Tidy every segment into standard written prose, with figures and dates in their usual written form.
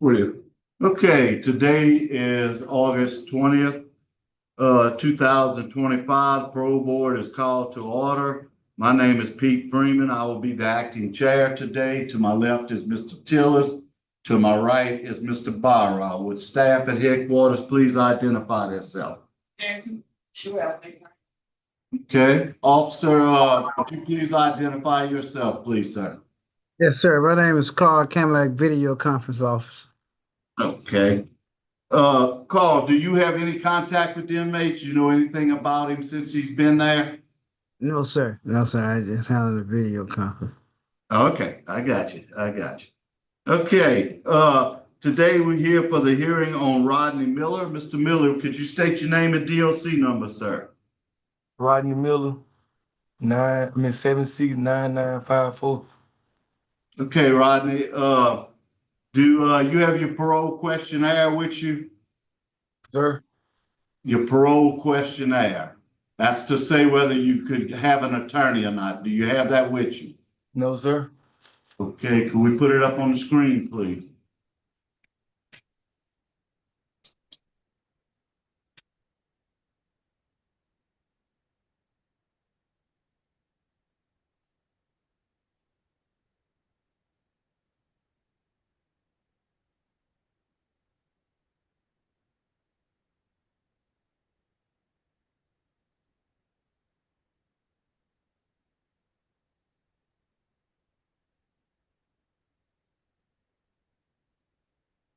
Brilliant. Okay, today is August 20th, 2025. Parole Board is called to order. My name is Pete Freeman. I will be the acting chair today. To my left is Mr. Tillis. To my right is Mr. Barra. Would staff at headquarters please identify themselves? Sure. Okay, officer, would you please identify yourself, please, sir? Yes, sir. My name is Carl Camlack, Video Conference Officer. Okay. Carl, do you have any contact with the inmates? You know anything about him since he's been there? No, sir. No, sir. I just handled the video conference. Okay, I got you. Okay, today we're here for the hearing on Rodney Miller. Mr. Miller, could you state your name and DOC number, sir? Rodney Miller, 769954. Okay, Rodney, do you have your parole questionnaire with you? Sir? Your parole questionnaire. That's to say whether you could have an attorney or not. Do you have that with you? No, sir. Okay, can we put it up on the screen, please?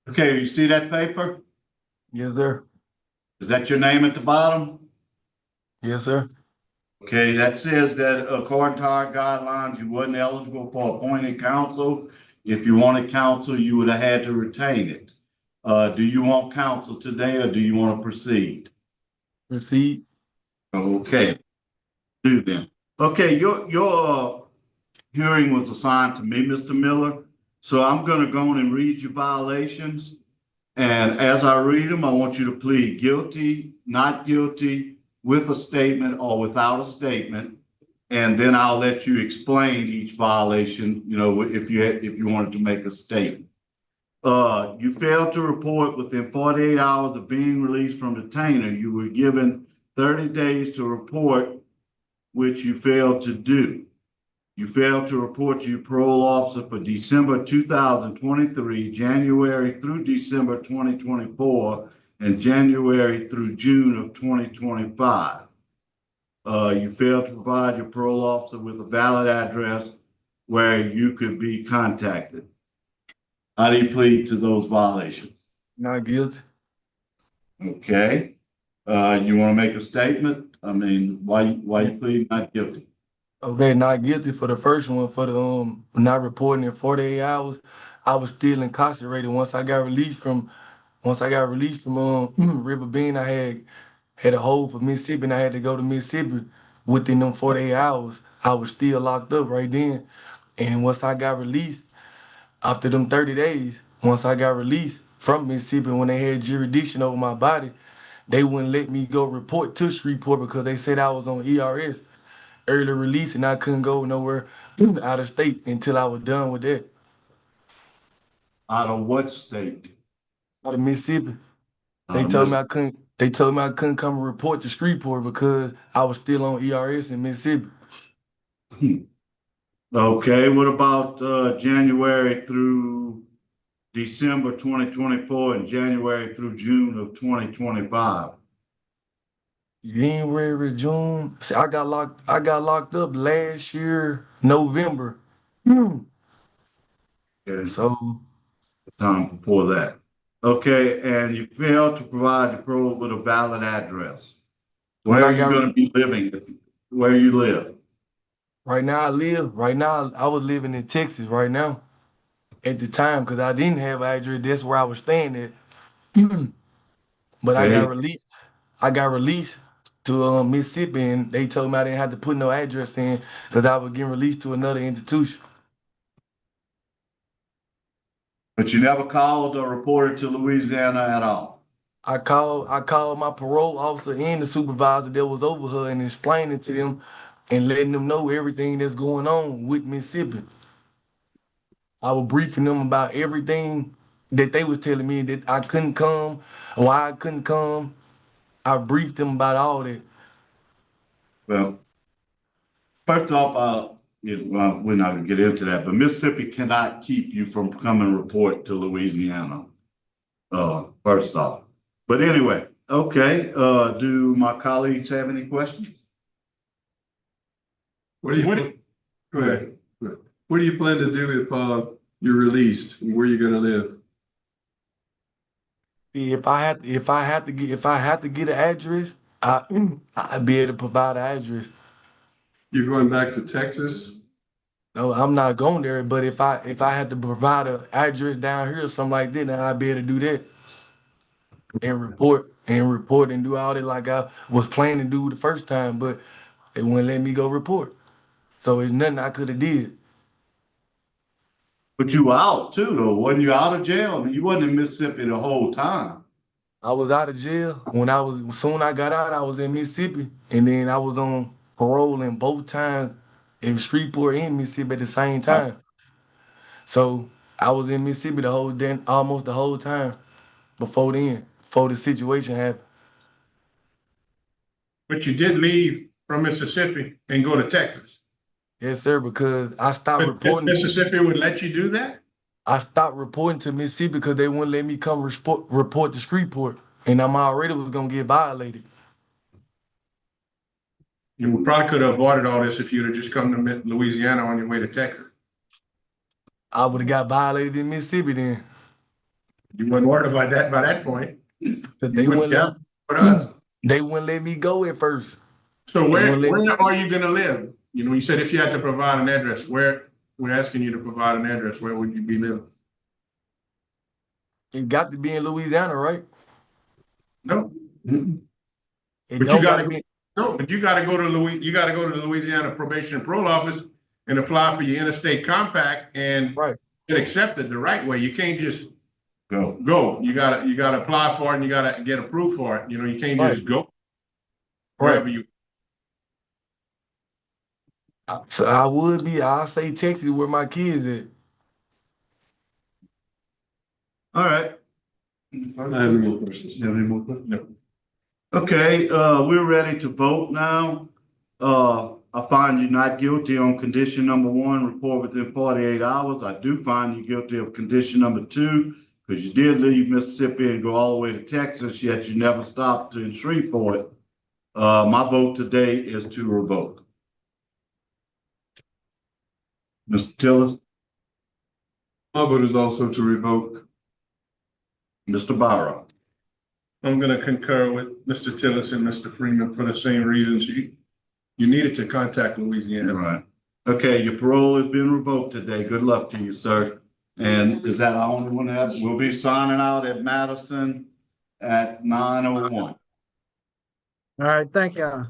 Okay, you see that paper? Yes, sir. Is that your name at the bottom? Yes, sir. Okay, that says that according to our guidelines, you wasn't eligible for appointed counsel. If you wanted counsel, you would have had to retain it. Do you want counsel today or do you want to proceed? Proceed. Okay, do then. Okay, your hearing was assigned to me, Mr. Miller. So I'm gonna go on and read your violations. And as I read them, I want you to plead guilty, not guilty, with a statement or without a statement. And then I'll let you explain each violation, you know, if you wanted to make a statement. You failed to report within 48 hours of being released from detainer. You were given 30 days to report, which you failed to do. You failed to report to your parole officer for December 2023, January through December 2024, and January through June of 2025. You failed to provide your parole officer with a valid address where you could be contacted. How do you plead to those violations? Not guilty. Okay. You want to make a statement? I mean, why you plead not guilty? Okay, not guilty for the first one, for the not reporting in 48 hours. I was still incarcerated once I got released from River Bend. I had a hold for Mississippi and I had to go to Mississippi within them 48 hours. I was still locked up right then. And once I got released, after them 30 days, once I got released from Mississippi, when they had jurisdiction over my body, they wouldn't let me go report to Shreveport because they said I was on ERS, early release, and I couldn't go nowhere out of state until I was done with that. Out of what state? Out of Mississippi. Out They of told me I couldn't. They told me I couldn't come and report to Shreveport because I was still on ERS in Mississippi. Okay, what about January through December 2024 and January through June of 2025? January, June. See, I got locked up last year, November. Okay, So the time before that. Okay, and you failed to provide the parole with a valid address. Where are you going to be living? Where you live? right now I was living in Texas right now at the time because I didn't have an address. That's where I was staying at. But I got Okay. released. I got released to Mississippi, and they told me I didn't have to put no address in because I was getting released to another institution. But you never called or reported to Louisiana at all? I called my parole officer and the supervisor that was over her and explaining to them and letting them know everything that's going on with Mississippi. I was briefing them about everything that they was telling me that I couldn't come, why I couldn't come. I briefed them about all that. Well, first off, well, we're not gonna get into that, but Mississippi cannot keep you from coming and report to Louisiana. First off. But anyway, okay, do my colleagues have any questions? What do you, go ahead. What do you plan to do if, you're released? Where are you gonna live? If I had to get an address, I'd be able to provide an address. You're going back to Texas? No, I'm not going there, but if I had to provide an address down here or something like that, then I'd be able to do that. And report and do all that like I was planning to do the first time, but they wouldn't let me go report. So it's nothing I could have did. But you were out too, though. Wasn't you out of jail? I mean, you wasn't in Mississippi the whole time. I was out of jail soon I got out, I was in Mississippi, and then I was on parole in both times in Shreveport and Mississippi at the same time. So I was in Mississippi almost the whole time before the situation happened. But you did leave from Mississippi and go to Texas. Yes, sir, because I stopped But reporting. Mississippi would let you do that? I stopped reporting to Mississippi because they wouldn't let me come report to Shreveport, and I'm already was gonna get violated. You probably could have avoided all this if you'd have just come to Louisiana on your way to Texas. I would have got violated in Mississippi then. You weren't worried about that by that point. But You wouldn't count for us. they wouldn't let me go at first. So where wouldn't let are you gonna live? You know, you said if you had to provide an address, where, we're asking you to provide an address, where would you be living? It got to be in Louisiana, right? No. It But you don't gotta gotta be. No, but you gotta go to the Louisiana Probation and Parole Office and apply for your interstate compact and Right. get accepted the right way. You can't just go. You gotta apply for it and you gotta get approved for it. You know, you can't just go wherever Right. you. So I'll say Texas where my kids at. All right. I don't have any more questions. You have any more questions? No. Okay, we're ready to vote now. I find you not guilty on condition number 1, report within 48 hours. I do find you guilty of condition number 2, because you did leave Mississippi and go all the way to Texas, yet you never stopped in Shreveport. My vote today is to revoke. Mr. Tillis, My vote is also to revoke. Mr. Byron. I'm gonna concur with Mr. Tillis and Mr. Freeman for the same reasons. You needed to contact Louisiana. Right. Okay, your parole has been revoked today. Good luck to you, sir. And is that our only one that we'll be signing out at Madison at 9:01? All right, thank y'all.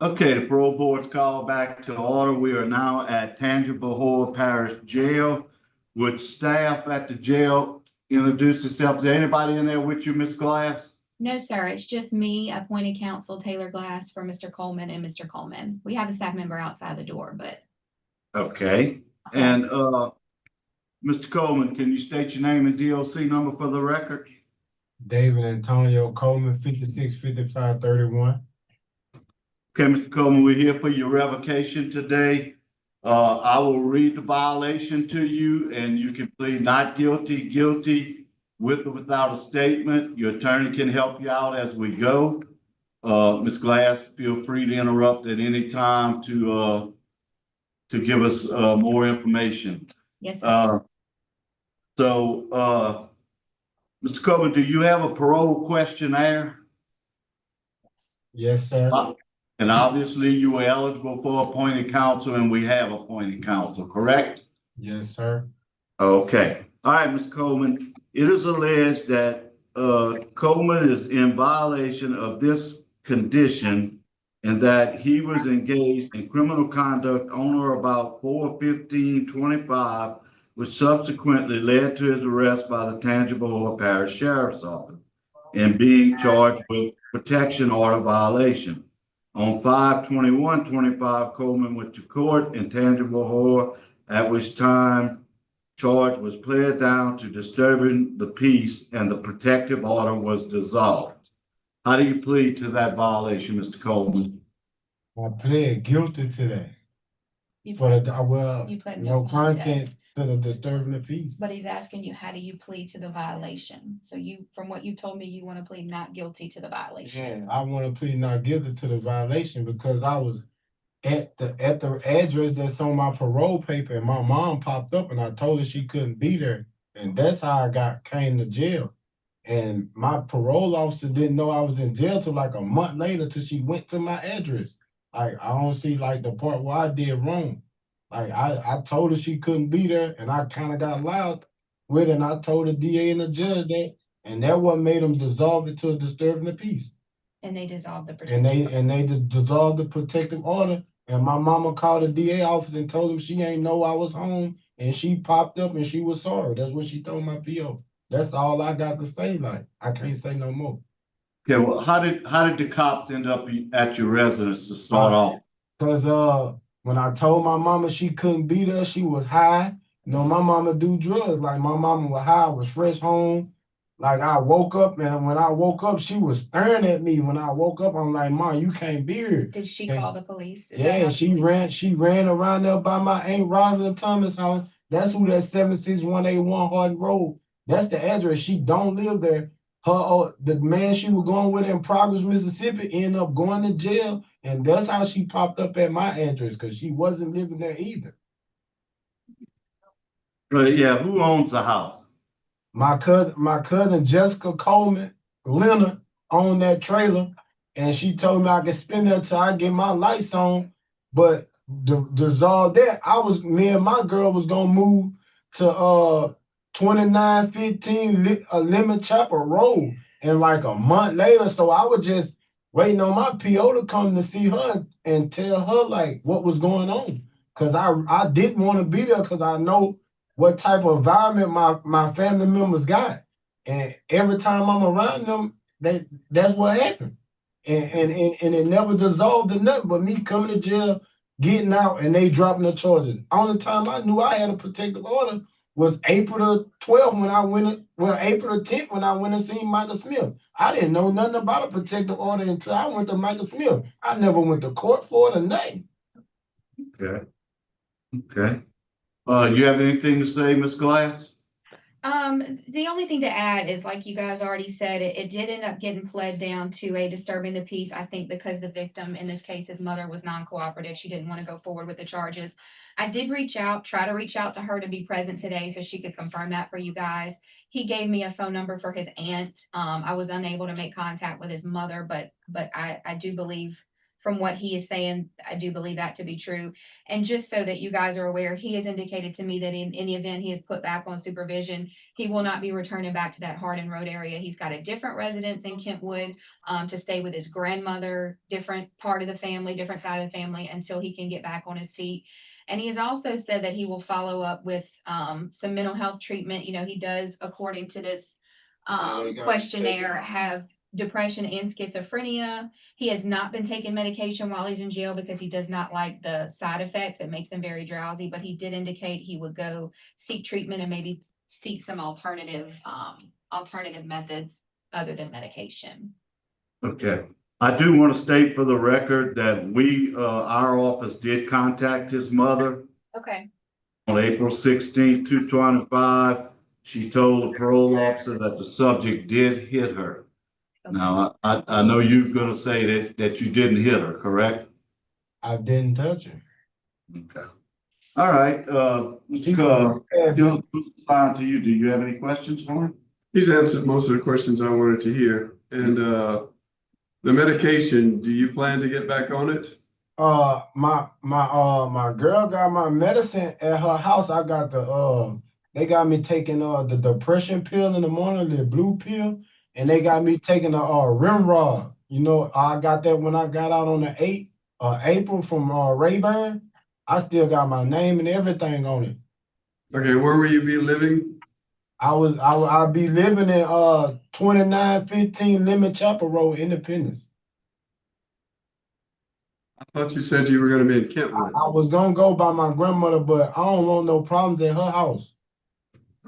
Okay, the parole board's called back to order. We are now at TANGIPAHOA Parish Jail. Would staff at the jail introduce themselves? Is there anybody in there with you, Ms. Glass? No, sir, it's just me, appointed counsel Taylor Glass for Mr. Coleman and Mr. Coleman. We have a staff member outside the door, but. Okay, and Mr. Coleman, can you state your name and DOC number for the record? David Antonio Coleman, 565531. Okay, Mr. Coleman, we're here for your revocation today. I will read the violation to you and you can plead not guilty, guilty, with or without a statement. Your attorney can help you out as we go. Ms. Glass, feel free to interrupt at any time to give us more information. Yes, sir. Mr. Coleman, do you have a parole questionnaire? Yes, sir. And obviously you were eligible for appointed counsel and we have appointed counsel, correct? Yes, sir. Okay. All right, Mr. Coleman, it is alleged that Coleman is in violation of this condition and that he was engaged in criminal conduct on or about 4/15/25, which subsequently led to his arrest by the Tangipahoa Parish Sheriff's Office and being charged with protection order violation. On 5/21/25, Coleman went to court in Tangipahoa, at which time charge was pled down to disturbing the peace and the protective order was dissolved. How do you plead to that violation, Mr. Coleman? I pled guilty to that. You For pled- the, you pled no no content contest. to the disturbing the peace. But he's asking you, how do you plead to the violation? So you, from what you told me, you want to plead not guilty to the violation. Yeah, I want to plead not guilty to the violation because I was at the address that's on my parole paper and my mom popped up and I told her she couldn't be there. And that's how I came to jail. And my parole officer didn't know I was in jail till like a month later till she went to my address. Like, I don't see like the part where I did wrong. Like, I told her she couldn't be there and I kind of got loud with it and I told the DA and the judge that, and that what made them dissolve it to disturbing the peace. And they dissolved the. And they dissolved the protective order. And my mama called the DA office and told him she ain't know I was home. And she popped up and she was sorry. That's what she told my PO. That's all I got to say. Like, I can't say no more. Okay, well, how did the cops end up at your residence to start off? Cause when I told my mama she couldn't be there, she was high. You know, my mama do drugs. Like, my mama was high, I was fresh home. Like, I woke up and when I woke up, she was staring at me. When I woke up, I'm like, Mom, you can't be here. Did she Yeah. call the police? Is that Yeah, how she ran around there by my Aunt Rosalind Thomas house. That's who that 76181 Hardin Road. That's the address. She don't live there. The man she was going with in Progress, Mississippi, ended up going to jail, and that's how she popped up at my address because she wasn't living there either. Yeah, who owns the house? My cousin Jessica Coleman, Leonard, owned that trailer, and she told me I could spend there till I get my lights on. But dissolve that, me and my girl was gonna move to 2915 Lemon Chapel Road, and like a month later, so I was just waiting on my PO to come to see her and tell her like what was going on, cause I didn't want to be there because I know what type of environment my family members got, and every time I'm around them, that's what happened, and it never dissolved to nothing but me coming to jail, getting out, and they dropping the charges. Only time I knew I had a protective order was April the 12th when I went, April the 10th when I went and seen Michael Smith. I didn't know nothing about a protective order until I went to Michael Smith. I never went to court for it or nothing. Okay. Okay. You have anything to say, Ms. Glass? The only thing to add is, like you guys already said, it did end up getting pled down to a disturbing the peace, I think because the victim, in this case, his mother, was non-cooperative. She didn't want to go forward with the charges. I did try to reach out to her to be present today so she could confirm that for you guys. He gave me a phone number for his aunt. I was unable to make contact with his mother, but I do believe from what he is saying, I do believe that to be true. And just so that you guys are aware, he has indicated to me that in any event he is put back on supervision, he will not be returning back to that Hardin Road area. He's got a different residence in Kentwood, to stay with his grandmother, different part of the family, different side of the family, until he can get back on his feet. And he has also said that he will follow up with some mental health treatment. You know, he does, according to this questionnaire, have depression and schizophrenia. He has not been taking medication while he's in jail because he does not like the side effects. It makes him very drowsy, but he did indicate he would go seek treatment and maybe seek some alternative methods other than medication. Okay. I do want to state for the record that our office did contact his mother Okay. on April 16th, 2025. She told the parole officer that the subject did hit her. Now, I know you're gonna say that you didn't hit her, correct? I didn't touch her. Okay. All right, Mr. Carr, assigned to you. Do you have any questions for him? He's answered most of the questions I wanted to hear. And the medication, do you plan to get back on it? My girl got my medicine at her house. I got they got me taking the depression pill in the morning, the blue pill, and they got me taking the Rimrod. You know, I got that when I got out on the 8th April from Rayburn. I still got my name and everything on it. Okay, where will you be living? I'll be living in 2915 Lemon Chapel Road, Independence. I thought you said you were going to be in Kentwood. I was gonna go by my grandmother, but I don't want no problems at her house.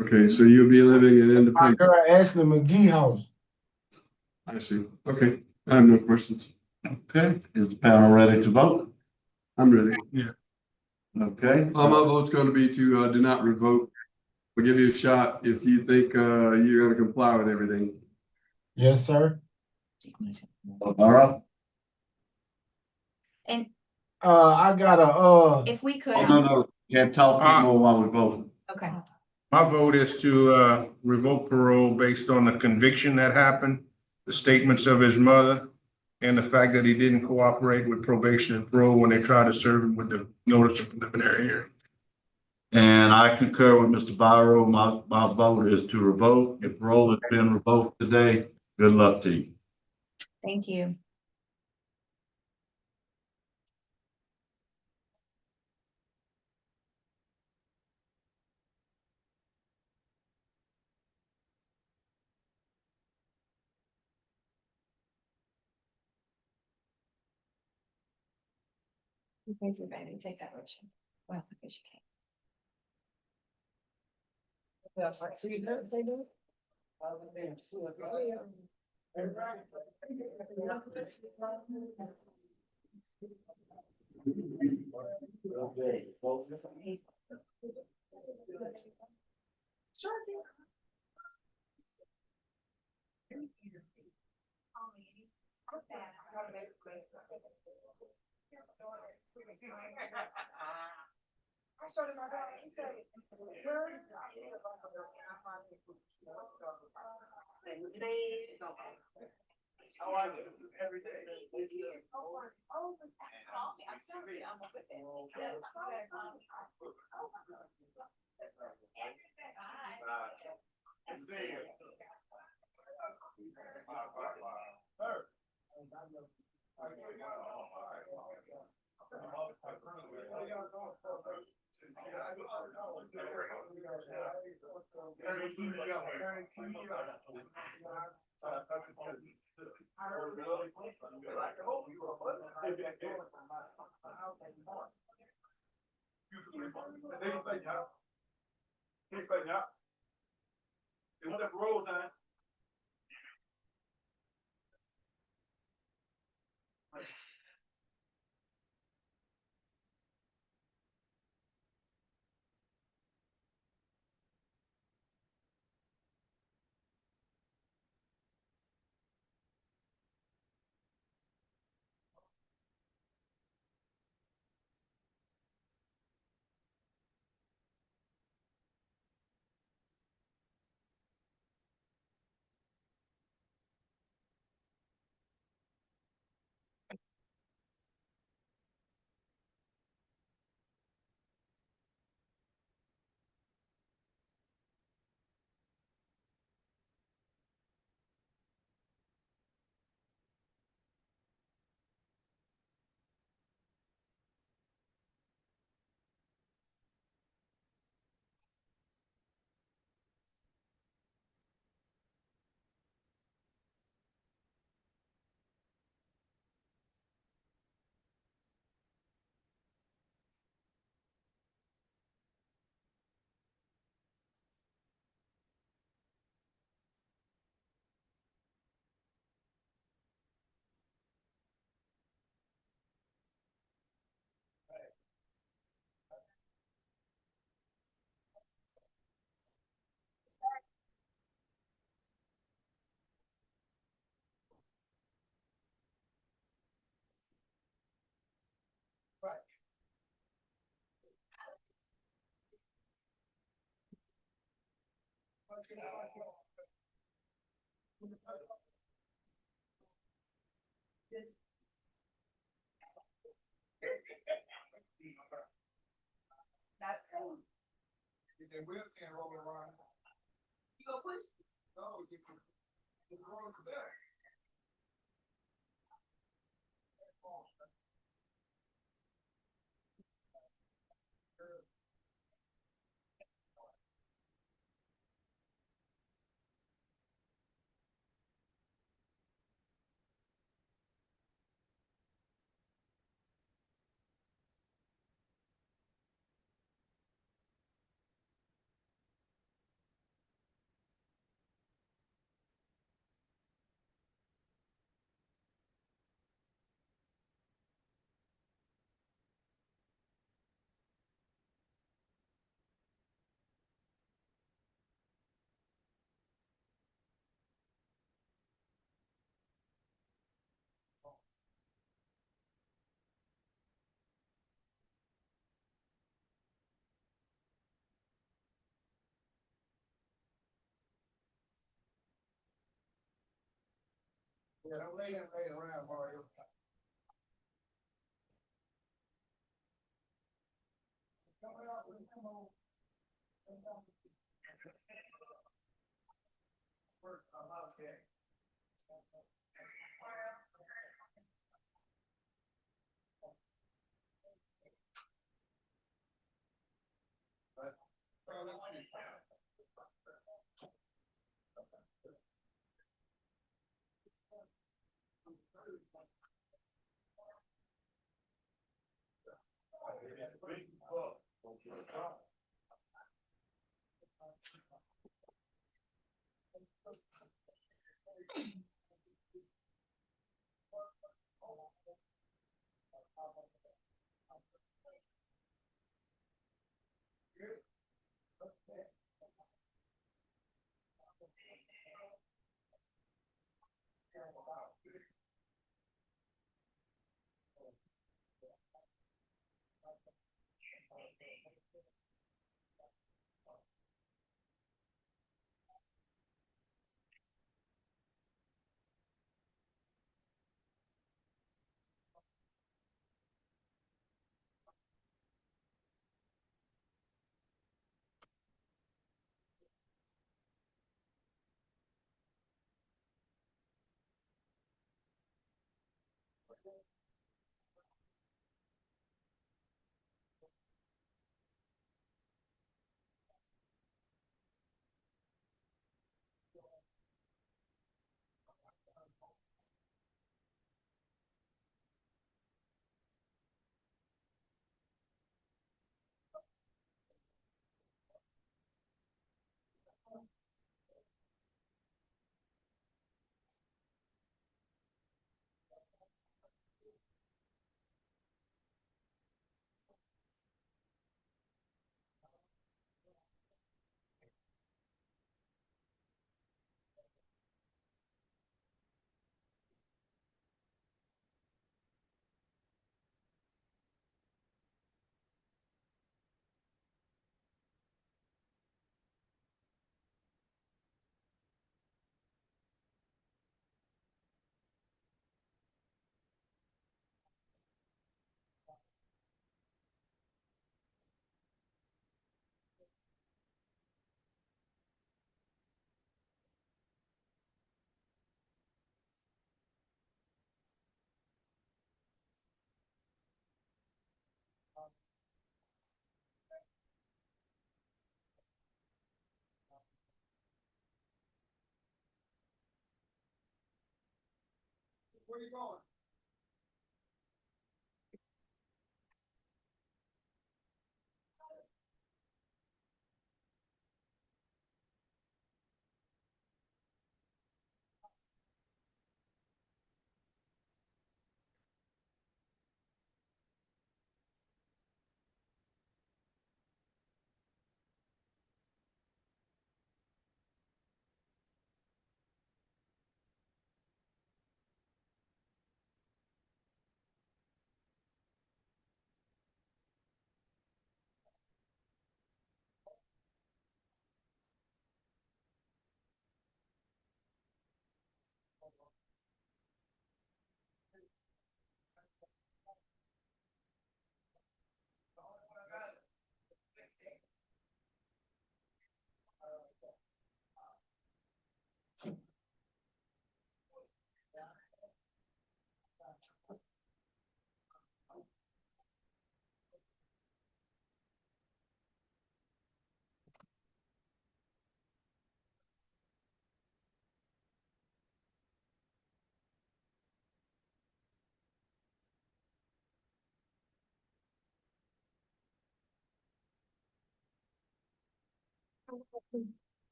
Okay, so you'll be living in My Independence. girl Ashley McGee house. I see. Okay, I have no questions. Okay, is the panel ready to vote? I'm ready. Yeah. Okay. My vote's going to be to do not revoke. We'll give you a shot if you think you're going to comply with everything. Yes, sir. Laura? And I got a if we could, No, can't talk anymore while we're voting. okay. My vote is to revoke parole based on the conviction that happened, the statements of his mother, and the fact that he didn't cooperate with probation and parole when they tried to serve him with the notice of preliminary hearing. And I concur with Mr. Byro. My vote is to revoke. If parole has been revoked today, good luck to you. Thank you. You think you're ready to take that with you? Well, I guess you can. You go push? Yeah, don't lay around, Mario. Where you going?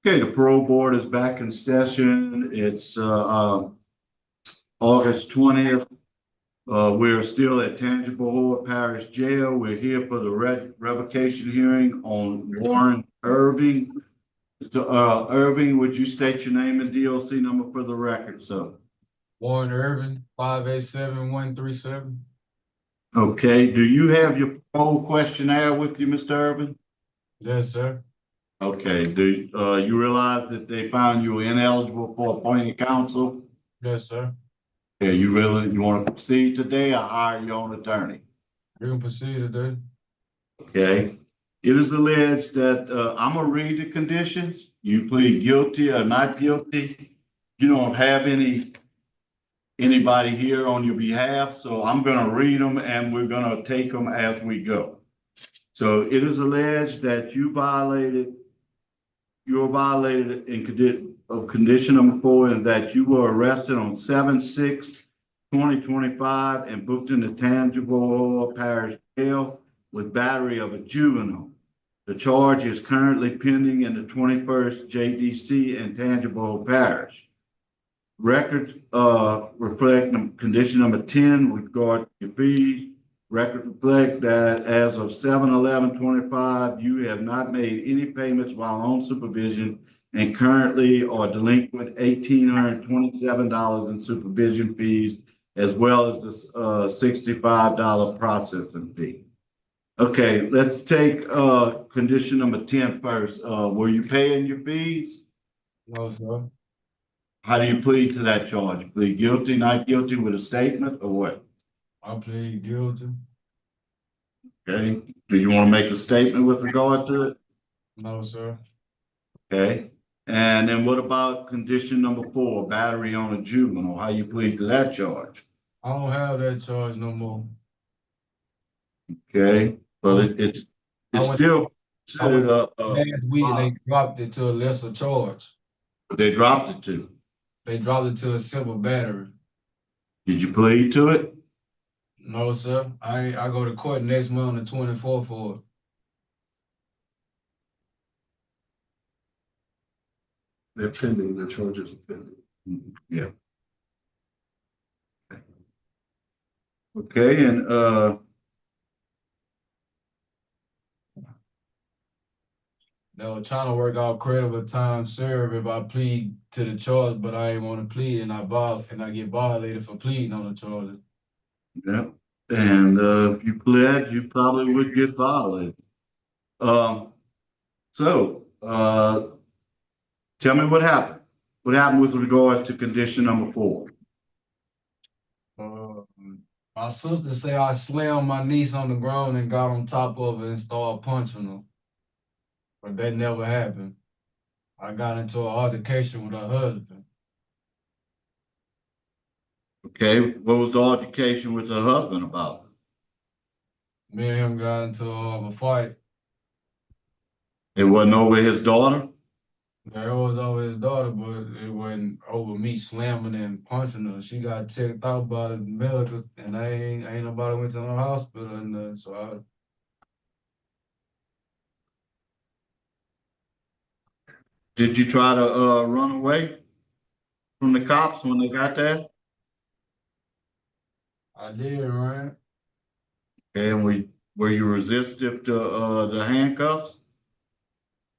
Okay, the parole board is back in session. It's August 20th. We're still at Tangipahoa Parish Jail. We're here for the revocation hearing on Warren Irving. Mr. Irving, would you state your name and DOC number for the record, sir? Warren Irving, 587-137. Okay, do you have your parole questionnaire with you, Mr. Irving? Yes, sir. Okay, do you realize that they found you ineligible for appointed counsel? Yes, sir. Yeah, you want to proceed today or hire your own attorney? You can proceed today. Okay, it is alleged that, I'm gonna read the conditions. You plead guilty or not guilty. You don't have anybody here on your behalf, so I'm gonna read them and we're gonna take them as we go. So it is alleged that you were violated in condition number 4, and that you were arrested on 7/6/2025 and booked in the Tangipahoa Parish Jail with battery of a juvenile. The charge is currently pending in the 21st JDC in Tangipahoa Parish. Records reflect condition number 10 with regard to your fees. Records reflect that as of 7/11/25, you have not made any payments while on supervision and currently are delinquent $1,827 in supervision fees, as well as the $65 processing fee. Okay, let's take condition number 10 first. Were you paying your fees? No, sir. How do you plead to that charge? Plead guilty, not guilty with a statement, or what? I plead guilty. Okay, do you want to make a statement with regard to it? No, sir. Okay, and then what about condition number 4, battery on a juvenile? How you plead to that charge? I don't have that charge no more. Okay, but it's I went- still considered Last week and they dropped it to a lesser charge. they dropped it to. They dropped it to a civil battery. Did you plead to it? No, sir. I go to court next month on the 24th for it. They're pending, the charges are pending. Yeah. Okay, and They were trying to work out credible time served if I plead to the charge, but I ain't want to plead and I get violated for pleading on the charges. yeah, and if you pled, you probably would get violated. So tell me what happened. What happened with regard to condition number 4? My sister say I slammed my niece on the ground and got on top of her and started punching her. But that never happened. I got into an altercation with her husband. Okay, what was the altercation with her husband about? Me and him got into a fight. It wasn't over his daughter? That was over his daughter, but it wasn't over me slamming and punching her. She got checked out by the medical, and ain't nobody went to no hospital, and so Did you try to, run away from the cops when they got there? I did, right? And were you resistive to, the handcuffs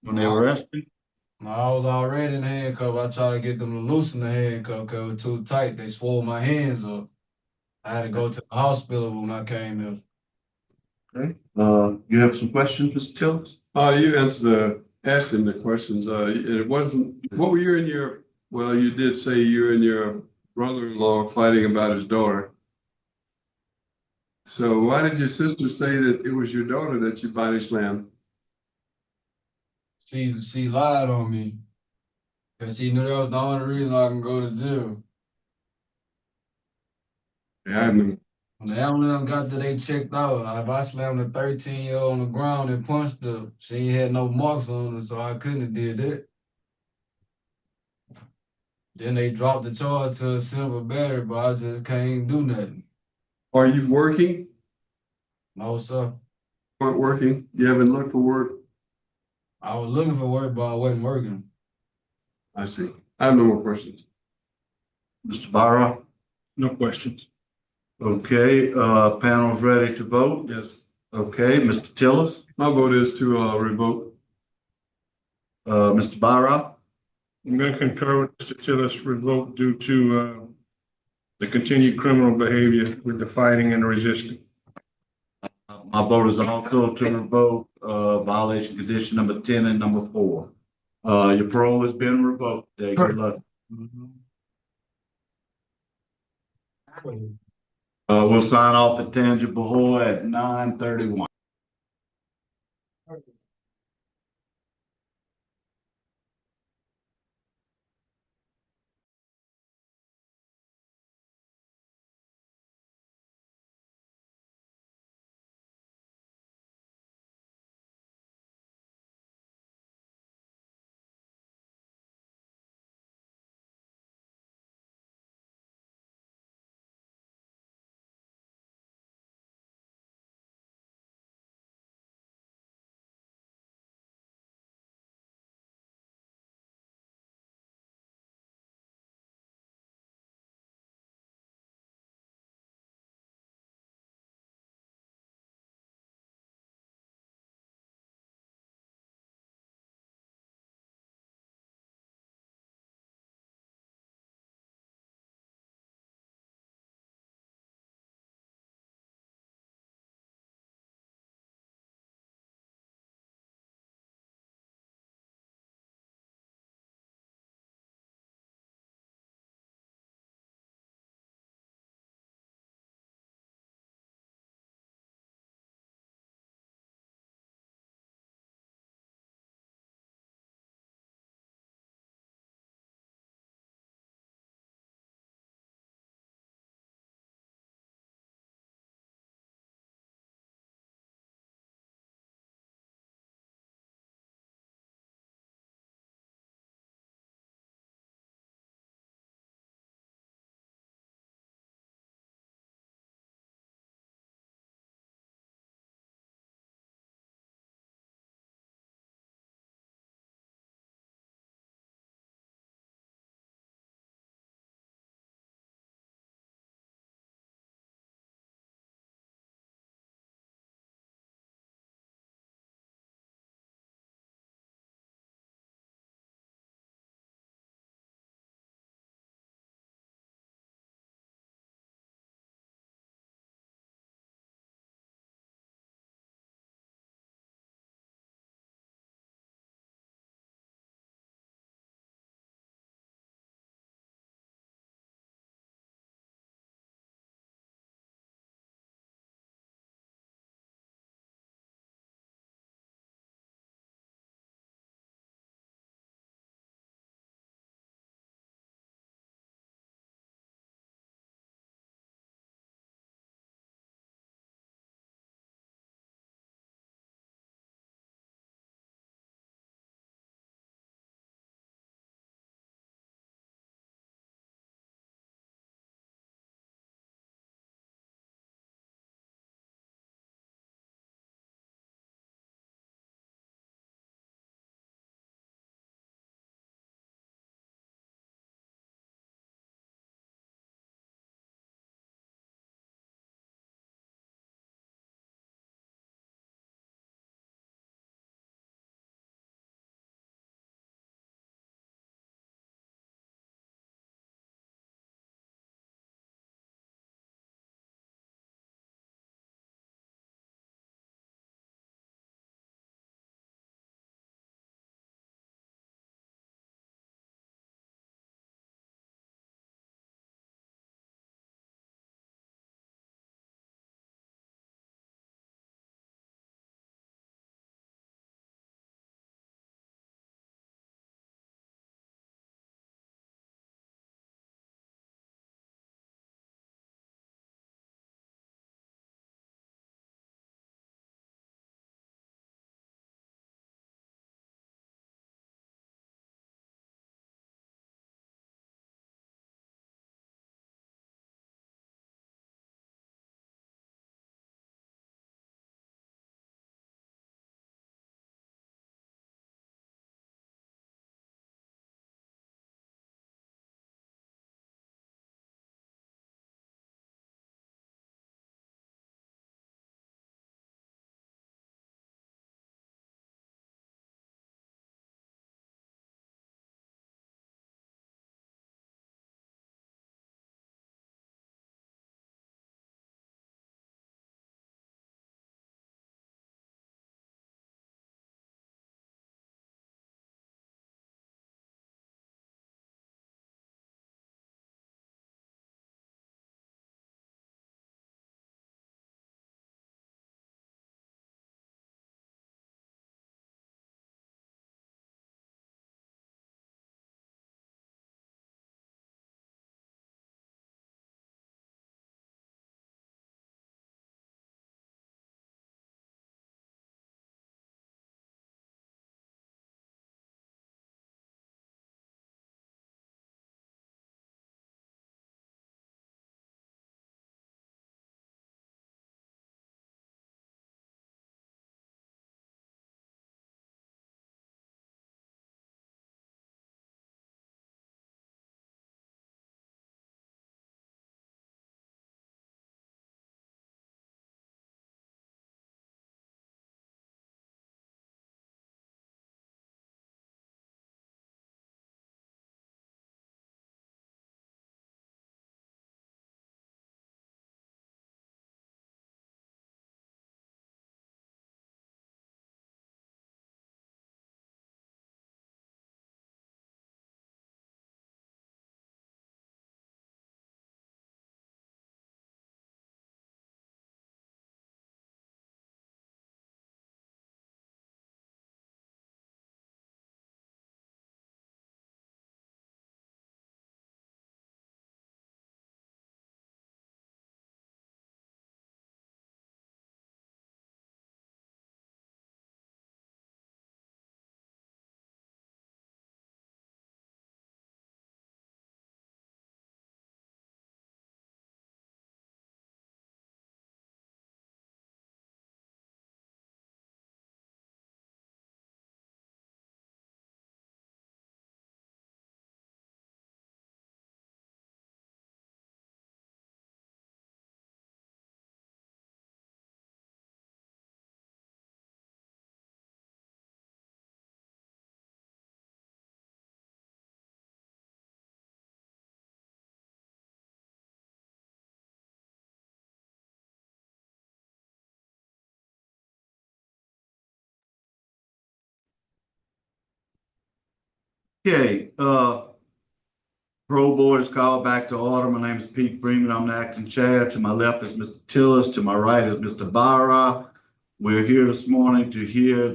when they arrested you? I was already in handcuff. I tried to get them to loosen the handcuff because it was too tight. They swole my hands up. I had to go to the hospital when I came here. Okay, you have some questions, Mr. Tillis? You asked him the questions. It wasn't, what were you and well, you did say you and your brother-in-law fighting about his daughter. So why did your sister say that it was your daughter that you body slammed? She lied on me because she knew that was the only reason I can go to jail. Yeah, I remember. When the ambulance got there, they checked out. If I slammed a 13-year-old on the ground and punched her, she ain't had no marks on her, so I couldn't have did that. Then they dropped the charge to a simple battery, but I just can't do nothing. Are you working? No, sir. Weren't working? You haven't looked for work? I was looking for work, but I wasn't working. I see. I have no more questions. Mr. Barra? No questions. Okay, panel's ready to vote? Yes. Okay, Mr. Tillis? My vote is to revoke. Mr. Barra? I'm going to concur with Mr. Tillis, revoke due to the continued criminal behavior with the fighting and resisting. My vote is also to revoke, violation condition number 10 and number 4. Your parole has been revoked. Good luck. We'll sign off at TANGIPAHOA at 9:31. Okay, parole board is called back to order. My name is Pete Freeman. I'm the acting chair. To my left is Mr. Tillis. To my right is Mr. Barra. We're here this morning to hear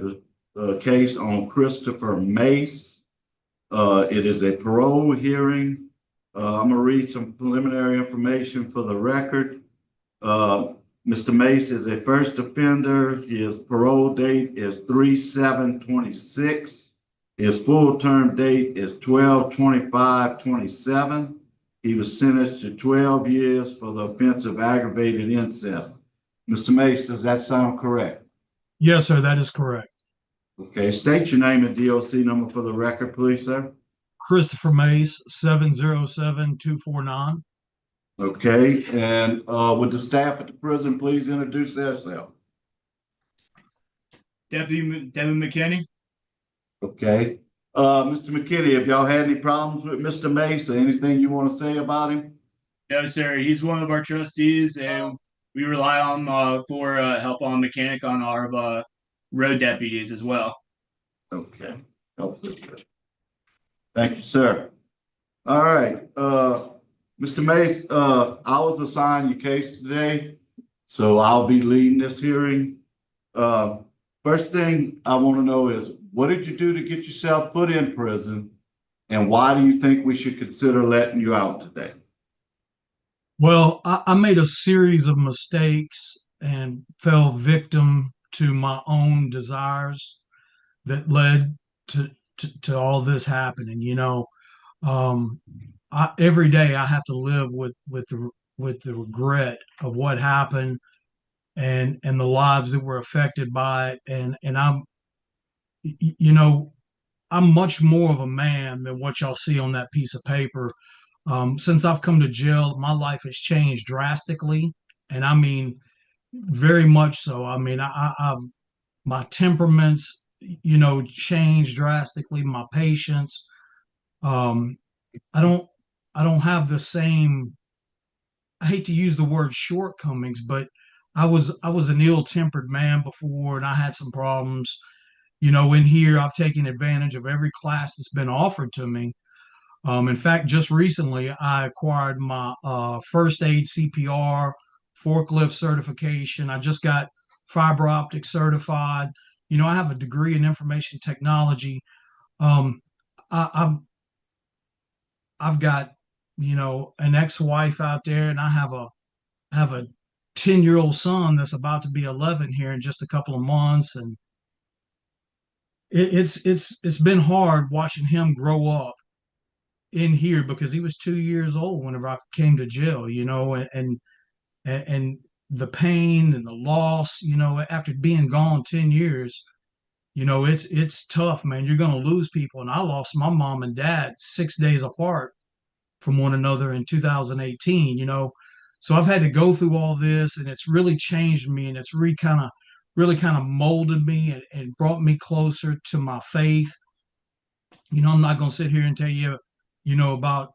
the case on Christopher Mace. It is a parole hearing. I'm gonna read some preliminary information for the record. Mr. Mace is a first offender. His parole date is 3/7/26. His full term date is 12/25/27. He was sentenced to 12 years for the offense of aggravated incest. Mr. Mace, does that sound correct? Yes, sir, that is correct. Okay, state your name and DOC number for the record, please, sir. Christopher Mace, 707-249. Okay, and would the staff at the prison please introduce themselves? Deputy McKinney. Okay, Mr. McKinney, have y'all had any problems with Mr. Mace or anything you want to say about him? No, sir. He's one of our trustees, and we rely on for help on mechanic on our road deputies as well. Okay. Thank you, sir. All right, Mr. Mace, I was assigned your case today, so I'll be leading this hearing. First thing I want to know is, what did you do to get yourself put in prison, and why do you think we should consider letting you out today? Well, I made a series of mistakes and fell victim to my own desires that led to all this happening. Every day I have to live with the regret of what happened and the lives that were affected by it. And I'm much more of a man than what y'all see on that piece of paper. Since I've come to jail, my life has changed drastically, and I mean very much so. I mean, I've my temperaments, changed drastically. My patience. I don't have the same. I hate to use the word shortcomings, but I was an ill-tempered man before, and I had some problems. In here, I've taken advantage of every class that's been offered to me. In fact, just recently, I acquired my first aid CPR, forklift certification. I just got fiber optic certified. I have a degree in information technology. I've got, an ex-wife out there, and I have a 10-year-old son that's about to be 11 here in just a couple of months, and it's been hard watching him grow up in here because he was 2 years old whenever I came to jail, and the pain and the loss, after being gone 10 years, it's tough, man. You're going to lose people. And I lost my mom and dad 6 days apart from one another in 2018, so I've had to go through all this, and it's really changed me, and it's really kind of molded me and brought me closer to my faith. I'm not going to sit here and tell you, about,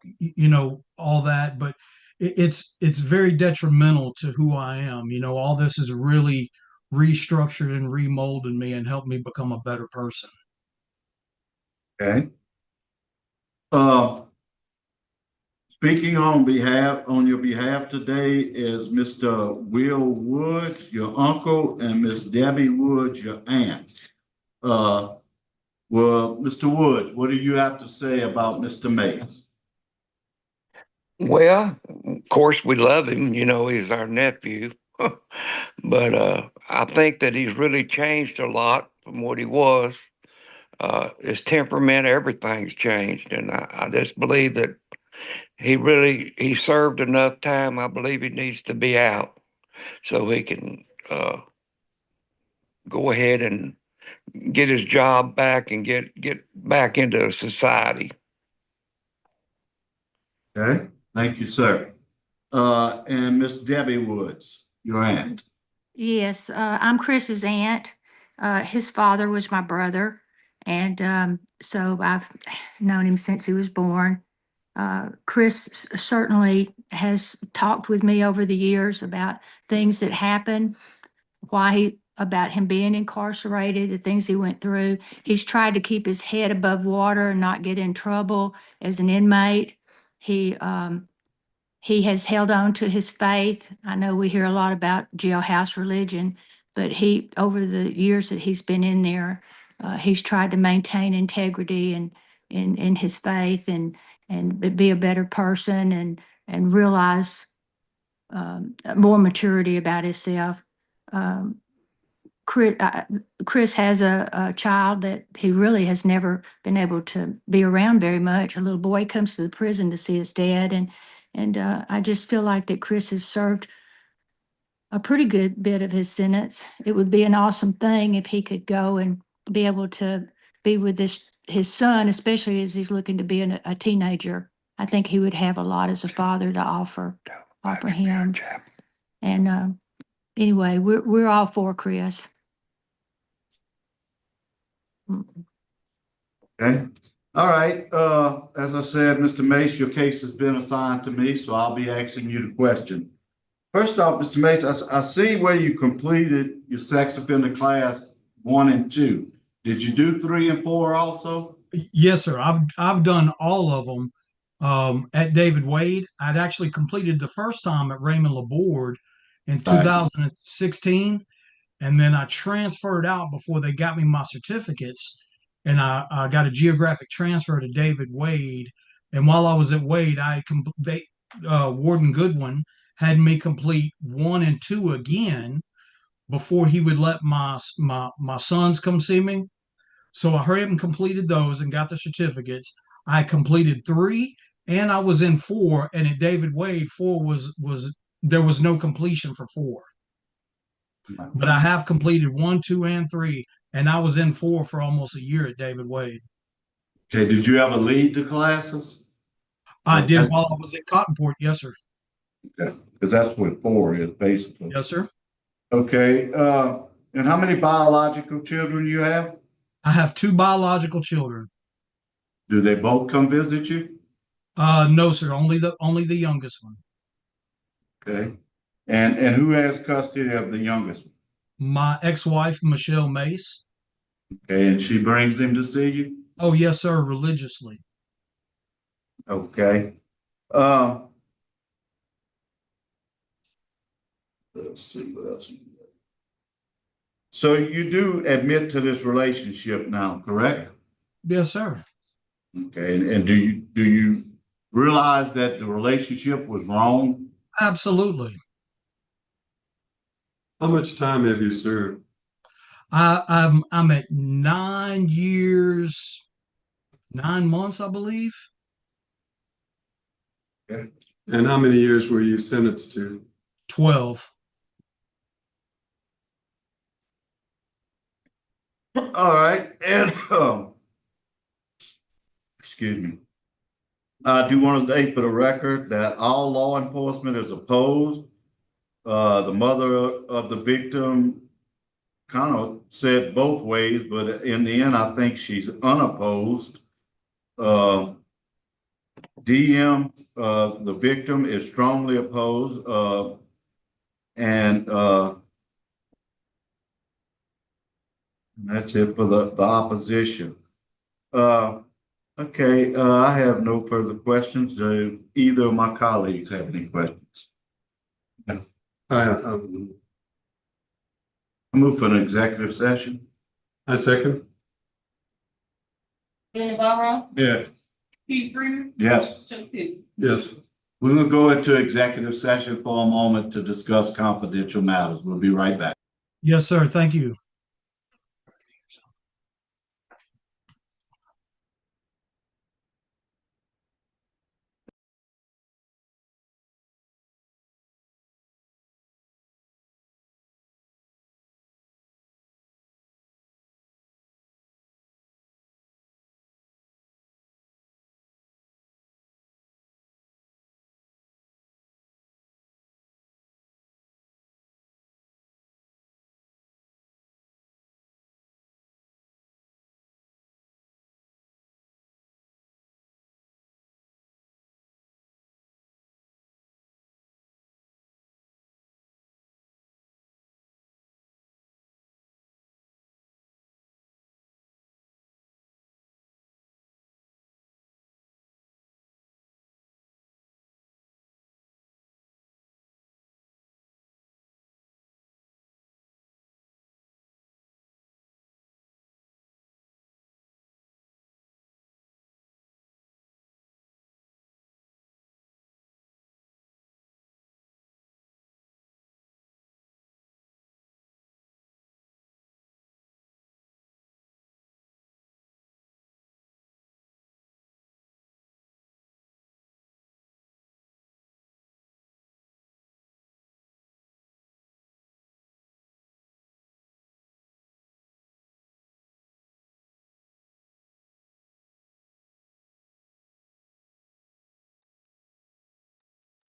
all that, but it's very detrimental to who I am. All this has really restructured and remolded me and helped me become a better person. Okay. Speaking on your behalf today is Mr. Will Woods, your uncle, and Miss Debbie Woods, your aunt. Well, Mr. Woods, what do you have to say about Mr. Mace? Well, of course, we love him. He's our nephew. But I think that he's really changed a lot from what he was. His temperament, everything's changed. And I just believe that he served enough time. I believe he needs to be out so he can go ahead and get his job back and get back into society. Okay, thank you, sir. And Miss Debbie Woods, your aunt. Yes, I'm Chris's aunt. His father was my brother, and so I've known him since he was born. Chris certainly has talked with me over the years about things that happened, why about him being incarcerated, the things he went through. He's tried to keep his head above water and not get in trouble as an inmate. He has held on to his faith. I know we hear a lot about jailhouse religion, but over the years that he's been in there, he's tried to maintain integrity and in his faith and be a better person and realize more maturity about himself. Chris has a child that he really has never been able to be around very much. A little boy comes to the prison to see his dad, and I just feel like that Chris has served a pretty good bit of his sentence. It would be an awesome thing if he could go and be able to be with his son, especially as he's looking to be a teenager. I think he would have a lot as a father to offer him. And anyway, we're all for Chris. Okay, all right, as I said, Mr. Mace, your case has been assigned to me, so I'll be asking you the question. First off, Mr. Mace, I see where you completed your sex offender class 1 and 2. Did you do 3 and 4 also? Yes, sir. I've done all of them at David Wade. I'd actually completed the first time at Raymond Laborde in 2016, and then I transferred out before they got me my certificates, and I got a geographic transfer to David Wade. And while I was at Wade, Warden Goodwin had me complete 1 and 2 again before he would let my sons come see me. So I hurried up and completed those and got the certificates. I completed 3 and I was in 4. And at David Wade, 4 was there was no completion for 4. But I have completed 1, 2, and 3, and I was in 4 for almost a year at David Wade. Okay, did you ever lead the classes? I did while I was at Cottonport, yes, sir. Okay, because that's what 4 is basically. Yes, sir. Okay, and how many biological children you have? I have 2 biological children. Do they both come visit you? No, sir. Only the youngest one. Okay, and who has custody of the youngest one? My ex-wife, Michelle Mace. Okay, and she brings him to see you? Oh, yes, sir. Religiously. Okay. Let's see what else. So you do admit to this relationship now, correct? Yes, sir. Okay, and do you realize that the relationship was wrong? Absolutely. How much time have you served? I'm at 9 years, 9 months, I believe. Okay. And how many years were you sentenced to? 12. All right, and excuse me. I do want to state for the record that all law enforcement is opposed. The mother of the victim kind of said both ways, but in the end, I think she's unopposed. DM, the victim, is strongly opposed, and that's it for the opposition. Okay, I have no further questions. Do either of my colleagues have any questions? I I move for an executive session. second. Danny Barrow, Yeah. Keith Freeman, Yes. Chuck T. Yes. We're going to go into executive session for a moment to discuss confidential matters. We'll be right back. Yes, sir. Thank you.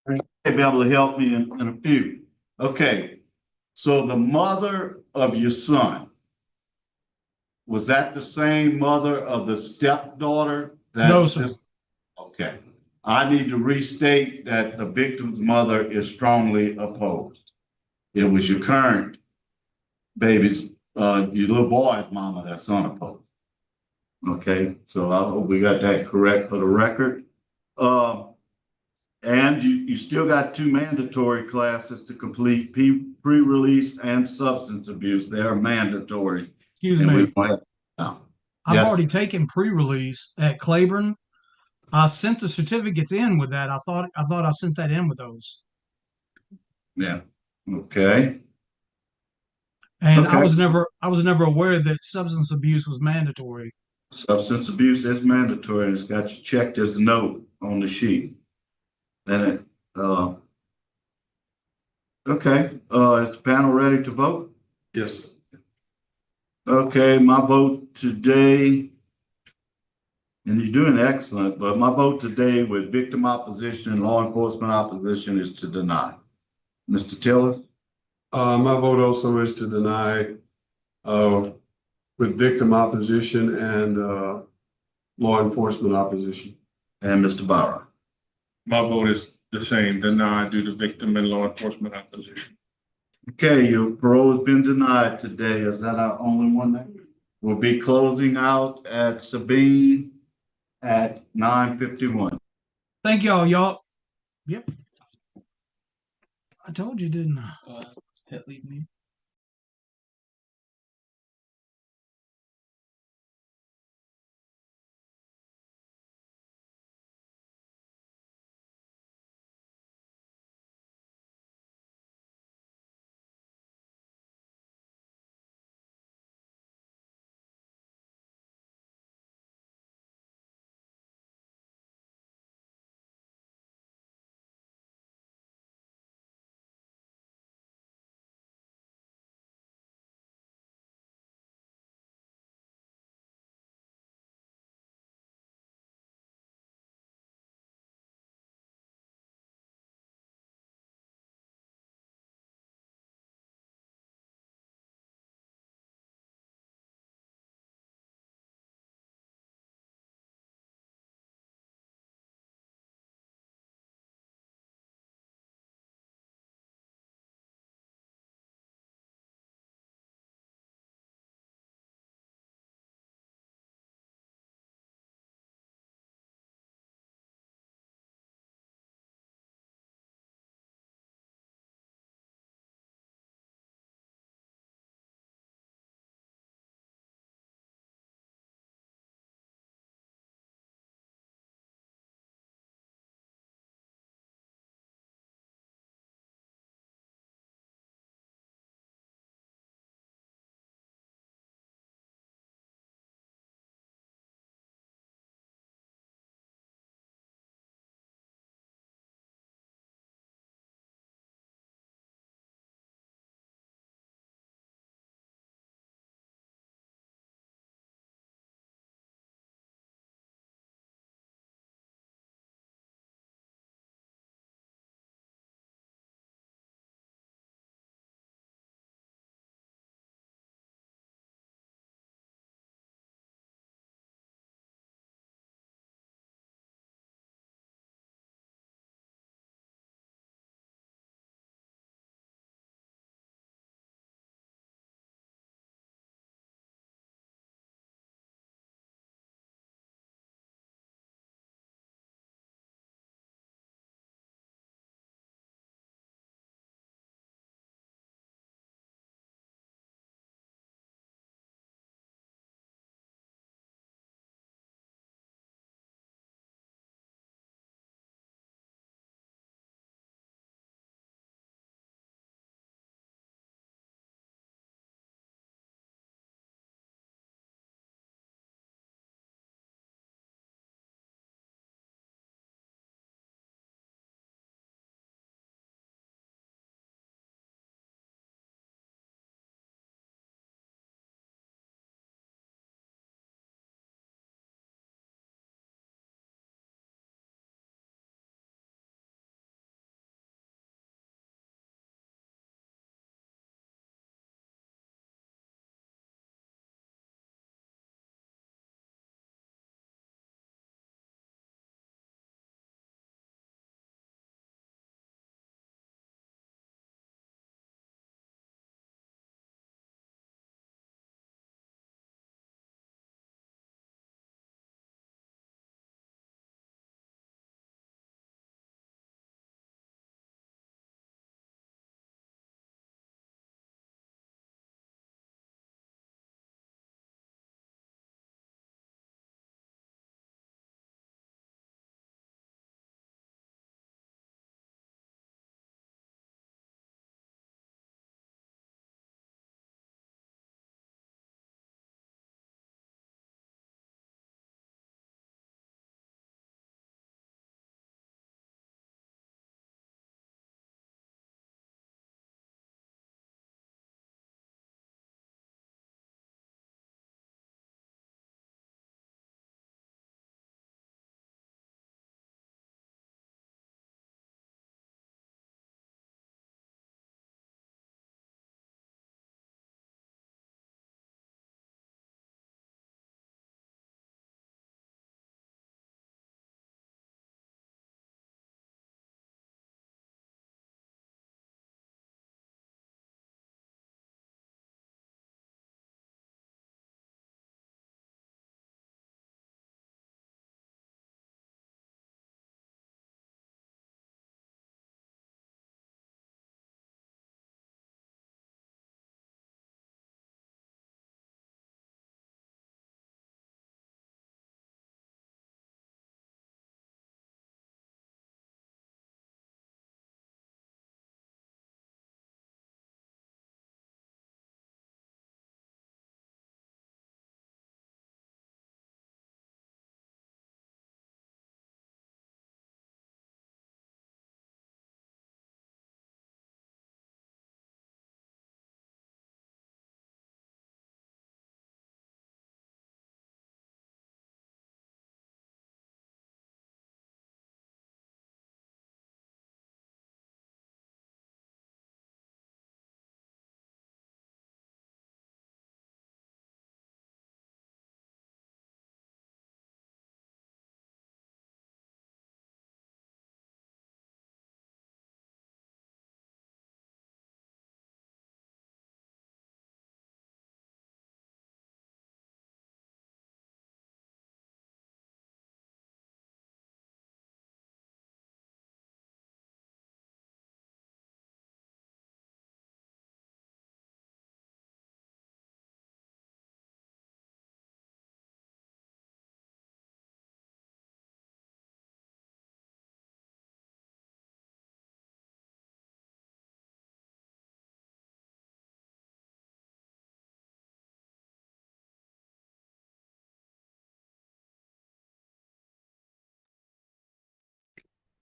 May be able to help me in a few. Okay, so the mother of your son, was that the same mother of the stepdaughter? that No, sir. this- Okay, I need to restate that the victim's mother is strongly opposed. It was your current baby's, your little boy's mama that's unopposed. Okay, so I hope we got that correct for the record. And you still got 2 mandatory classes to complete, pre-release and substance abuse. They are mandatory. Excuse And we me. don't have, no. I've Yes. already taken pre-release at Claiborne. I sent the certificates in with that. I thought I sent that in with those. Yeah, okay, And Okay. I was never aware that substance abuse was mandatory. substance abuse is mandatory, it's got you checked as a note on the sheet. And it, okay, is the panel ready to vote? Yes. Okay, my vote today, and you're doing excellent, but my vote today with victim opposition and law enforcement opposition is to deny. Mr. Tiller My vote also is to deny, with victim opposition and, law enforcement opposition. and Mr. Barra. My vote is the same, deny due to victim and law enforcement opposition. Okay, your parole has been denied today. Is that our only one there? We'll be closing out at Sabine at 9:51. Thank y'all, y'all. Yep. I told you, didn't I? Hit leave me.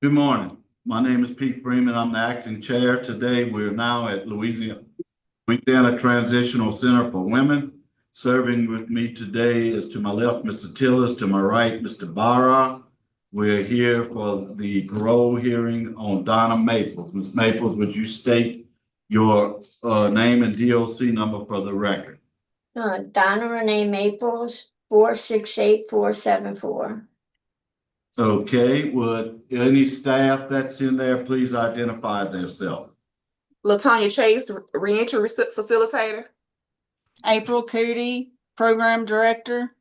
Good morning. My name is Pete Freeman. I'm the acting chair. Today, we're now at Louisiana Transitional Center for Women. Serving with me today is to my left, Mr. Tillis, to my right, Mr. Barra. We're here for the parole hearing on Donna Maples. Ms. Maples, would you state your name and DOC number for the record? Donna Renee Maples, 468474. Okay, would any staff that's in there please identify themselves? Latonya Chase, reentry facilitator. April Cootie, Program Director.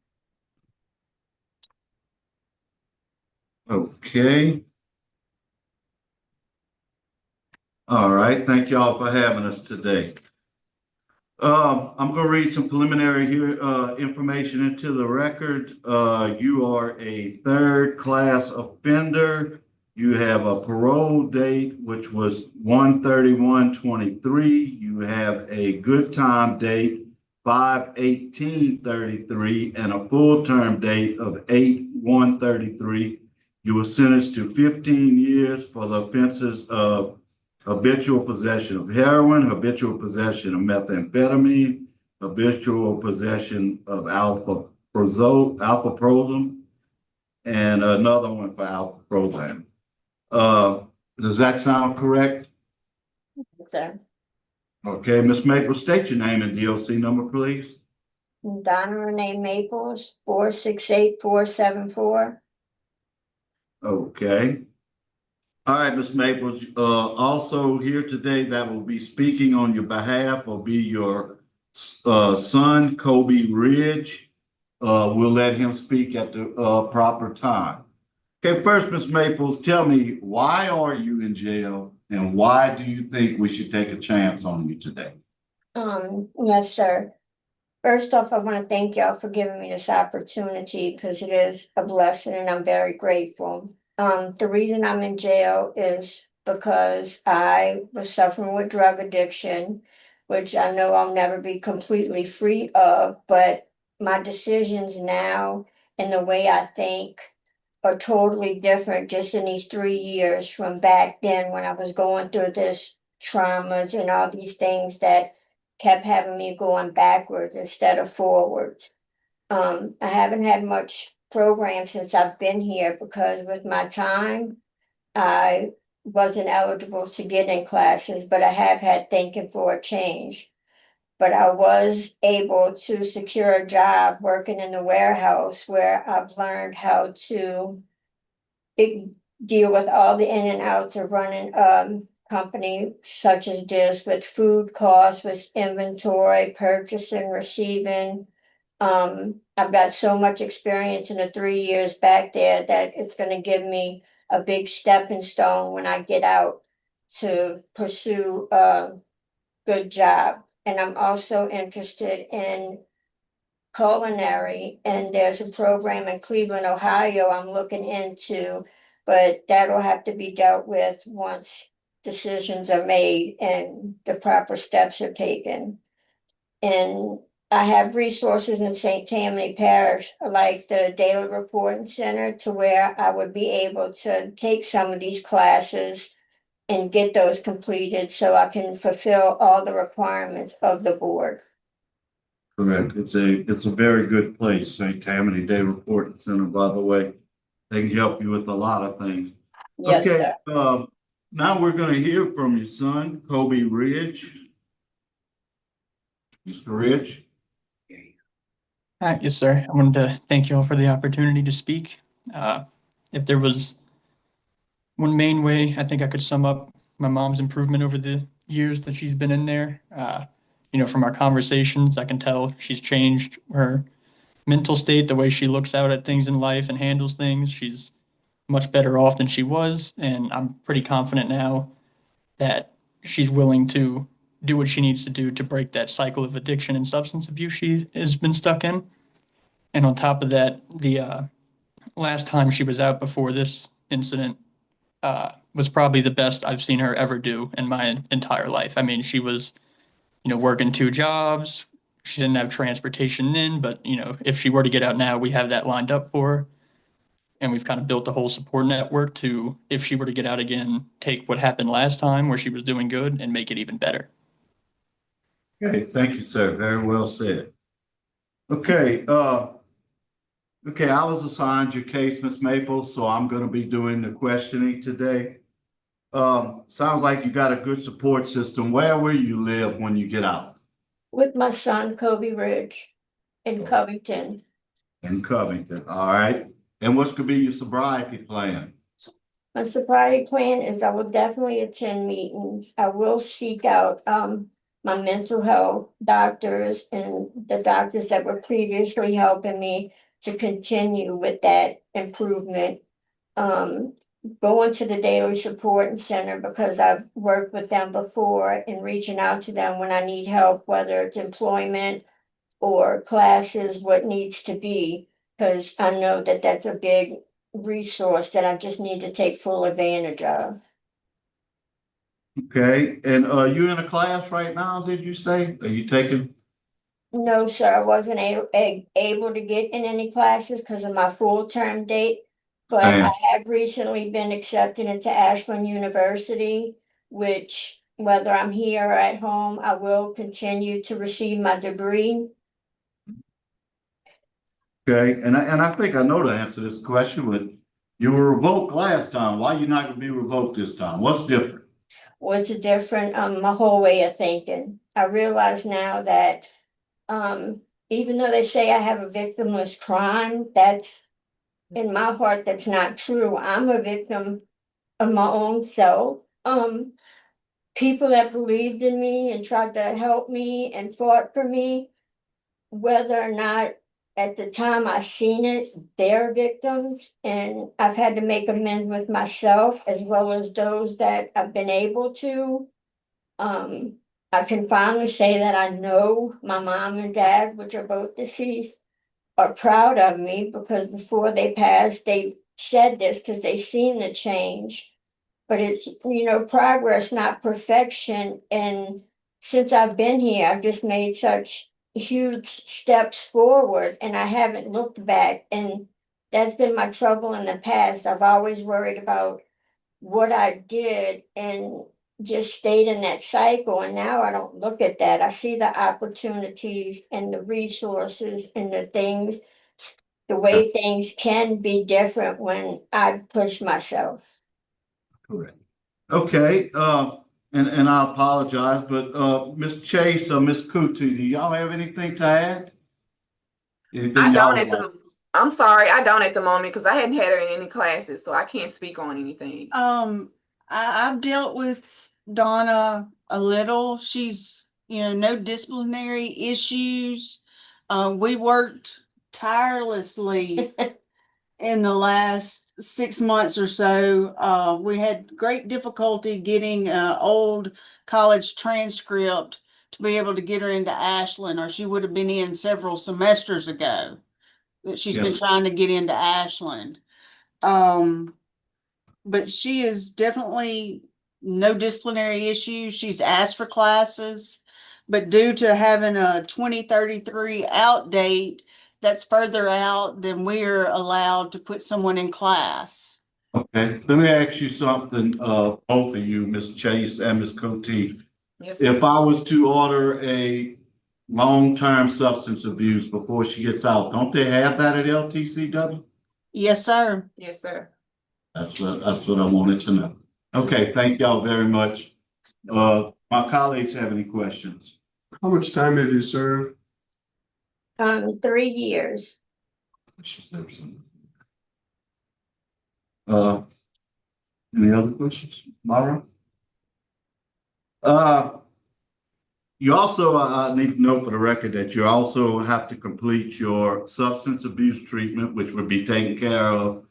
Okay. All right, thank y'all for having us today. I'm gonna read some preliminary information into the record. You are a third-class offender. You have a parole date, which was 1/31/23. You have a good time date, 5/18/33, and a full term date of 8/1/33. You were sentenced to 15 years for the offenses of habitual possession of heroin, habitual possession of methamphetamine, habitual possession of alpha-prozone, and another one for alpha-prozone. Does that sound correct? Okay. Okay, Ms. Maples, state your name and DOC number, please. Donna Renee Maples, 468474. Okay. All right, Ms. Maples, also here today that will be speaking on your behalf will be your son, Kobe Ridge. We'll let him speak at the proper time. Okay, first, Ms. Maples, tell me, why are you in jail and why do you think we should take a chance on you today? Yes, sir. First off, I want to thank y'all for giving me this opportunity because it is a blessing and I'm very grateful. The reason I'm in jail is because I was suffering with drug addiction, which I know I'll never be completely free of, but my decisions now and the way I think are totally different just in these 3 years from back then when I was going through this traumas and all these things that kept having me going backwards instead of forwards. I haven't had much program since I've been here because with my time, I wasn't eligible to get in classes, but I have had thinking for a change. But I was able to secure a job working in the warehouse where I've learned how to deal with all the in and outs of running company such as this with food costs, with inventory, purchasing, receiving. I've got so much experience in the 3 years back there that it's going to give me a big stepping stone when I get out to pursue a good job. And I'm also interested in culinary, and there's a program in Cleveland, Ohio I'm looking into, but that'll have to be dealt with once decisions are made and the proper steps are taken. And I have resources in St. Tammany Parish, like the Daily Reporting Center, to where I would be able to take some of these classes and get those completed so I can fulfill all the requirements of the board. Correct. It's a very good place, St. Tammany Day Reporting Center, by the way. They can help you with a lot of things. Yes, Okay, sir. now we're going to hear from your son, Kobe Ridge. Mr. Ridge. Yes, sir. I wanted to thank you all for the opportunity to speak. If there was one main way I think I could sum up my mom's improvement over the years that she's been in there, from our conversations, I can tell she's changed her mental state, the way she looks out at things in life and handles things. She's much better off than she was, and I'm pretty confident now that she's willing to do what she needs to do to break that cycle of addiction and substance abuse she has been stuck in. And on top of that, the last time she was out before this incident was probably the best I've seen her ever do in my entire life. I mean, she was, working 2 jobs. She didn't have transportation then, but, if she were to get out now, we have that lined up for her. And we've kind of built the whole support network to, if she were to get out again, take what happened last time where she was doing good and make it even better. Okay, thank you, sir. Very well said. Okay, okay, I was assigned your case, Ms. Maples, so I'm gonna be doing the questioning today. Sounds like you got a good support system. Where will you live when you get out? With my son, Kobe Ridge, in Covington. In Covington, all right? And what's gonna be your sobriety plan? My sobriety plan is I will definitely attend meetings. I will seek out my mental health doctors and the doctors that were previously helping me to continue with that improvement. Going to the daily support center because I've worked with them before and reaching out to them when I need help, whether it's employment or classes, what needs to be, because I know that that's a big resource that I just need to take full advantage of. Okay, and you in a class right now, did you say? Are you taking? No, sir, I wasn't able to get in any classes because of my full term date, but I have recently been accepted into Ashland University, which whether I'm here or at home, I will continue to receive my degree. Okay, and I think I know the answer to this question, but you were revoked last time. Why you not gonna be revoked this time? What's different? What's different, my whole way of thinking. I realize now that even though they say I have a victimless crime, that's in my heart, that's not true. I'm a victim of my own self. People that believed in me and tried to help me and fought for me, whether or not at the time I seen it, they're victims, and I've had to make amends with myself as well as those that I've been able to. I can finally say that I know my mom and dad, which are both deceased, are proud of me because before they passed, they said this because they seen the change. But it's, progress, not perfection. And since I've been here, I've just made such huge steps forward and I haven't looked back. And that's been my trouble in the past. I've always worried about what I did and just stayed in that cycle. And now I don't look at that. I see the opportunities and the resources and the things, the way things can be different when I push myself. Correct. Okay, and I apologize, but Ms. Chase or Ms. Cootie, do y'all have anything to add? I don't at the, I'm sorry, I don't at the moment because I hadn't had her in any classes, so I can't speak on anything. I've dealt with Donna a little. She's, no disciplinary issues. We worked tirelessly in the last 6 months or so. We had great difficulty getting an old college transcript to be able to get her into Ashland, or she would have been in several semesters ago. That she's been trying to get into Ashland. But she is definitely no disciplinary issues. She's asked for classes, but due to having a 2033 out date, that's further out than we're allowed to put someone in class. Okay, let me ask you something, both of you, Ms. Chase and Ms. Cote. Yes, If I was to order a long-term substance abuse before she gets out, don't they have that at LTCW? Yes, sir. Yes, sir. That's what I wanted to know. Okay, thank y'all very much. My colleagues have any questions? How much time did you serve? 3 years. Any other questions, Mara? You also, I need to note for the record that you also have to complete your substance abuse treatment, which would be taken care of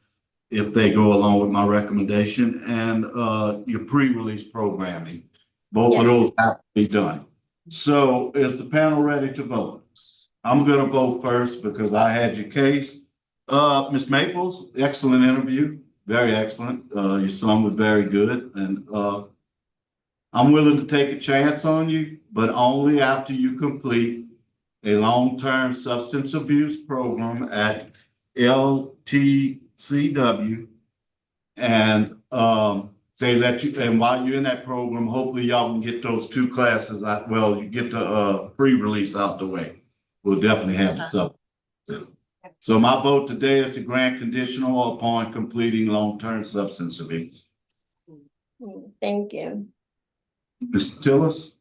if they go along with my recommendation, and your pre-release programming. Both of those have to be done. So is the panel ready to vote? I'm gonna vote first because I had your case. Ms. Maples, excellent interview, very excellent. Your son was very good, and I'm willing to take a chance on you, but only after you complete a long-term substance abuse program at LTCW LTCW. And they let you, and while you're in that program, hopefully y'all can get those 2 classes out. Well, you get the pre-release out the way. We'll definitely have the sub. So my vote today is to grant conditional upon completing long-term substance abuse. Thank you. Mr. Tillis?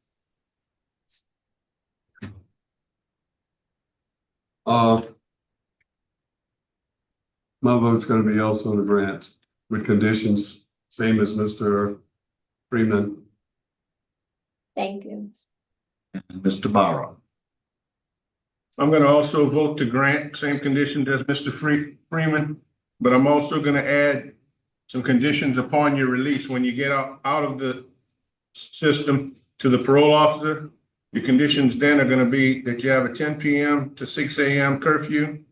My vote's gonna be also the grant with conditions, same as Mr. Freeman. Thank you. And Mr. Barrow? I'm gonna also vote to grant, same conditions as Mr. Freeman, but I'm also gonna add some conditions upon your release. When you get out of the system to the parole officer, your conditions then are gonna be that you have a 10 p.m. to 6 a.m. curfew,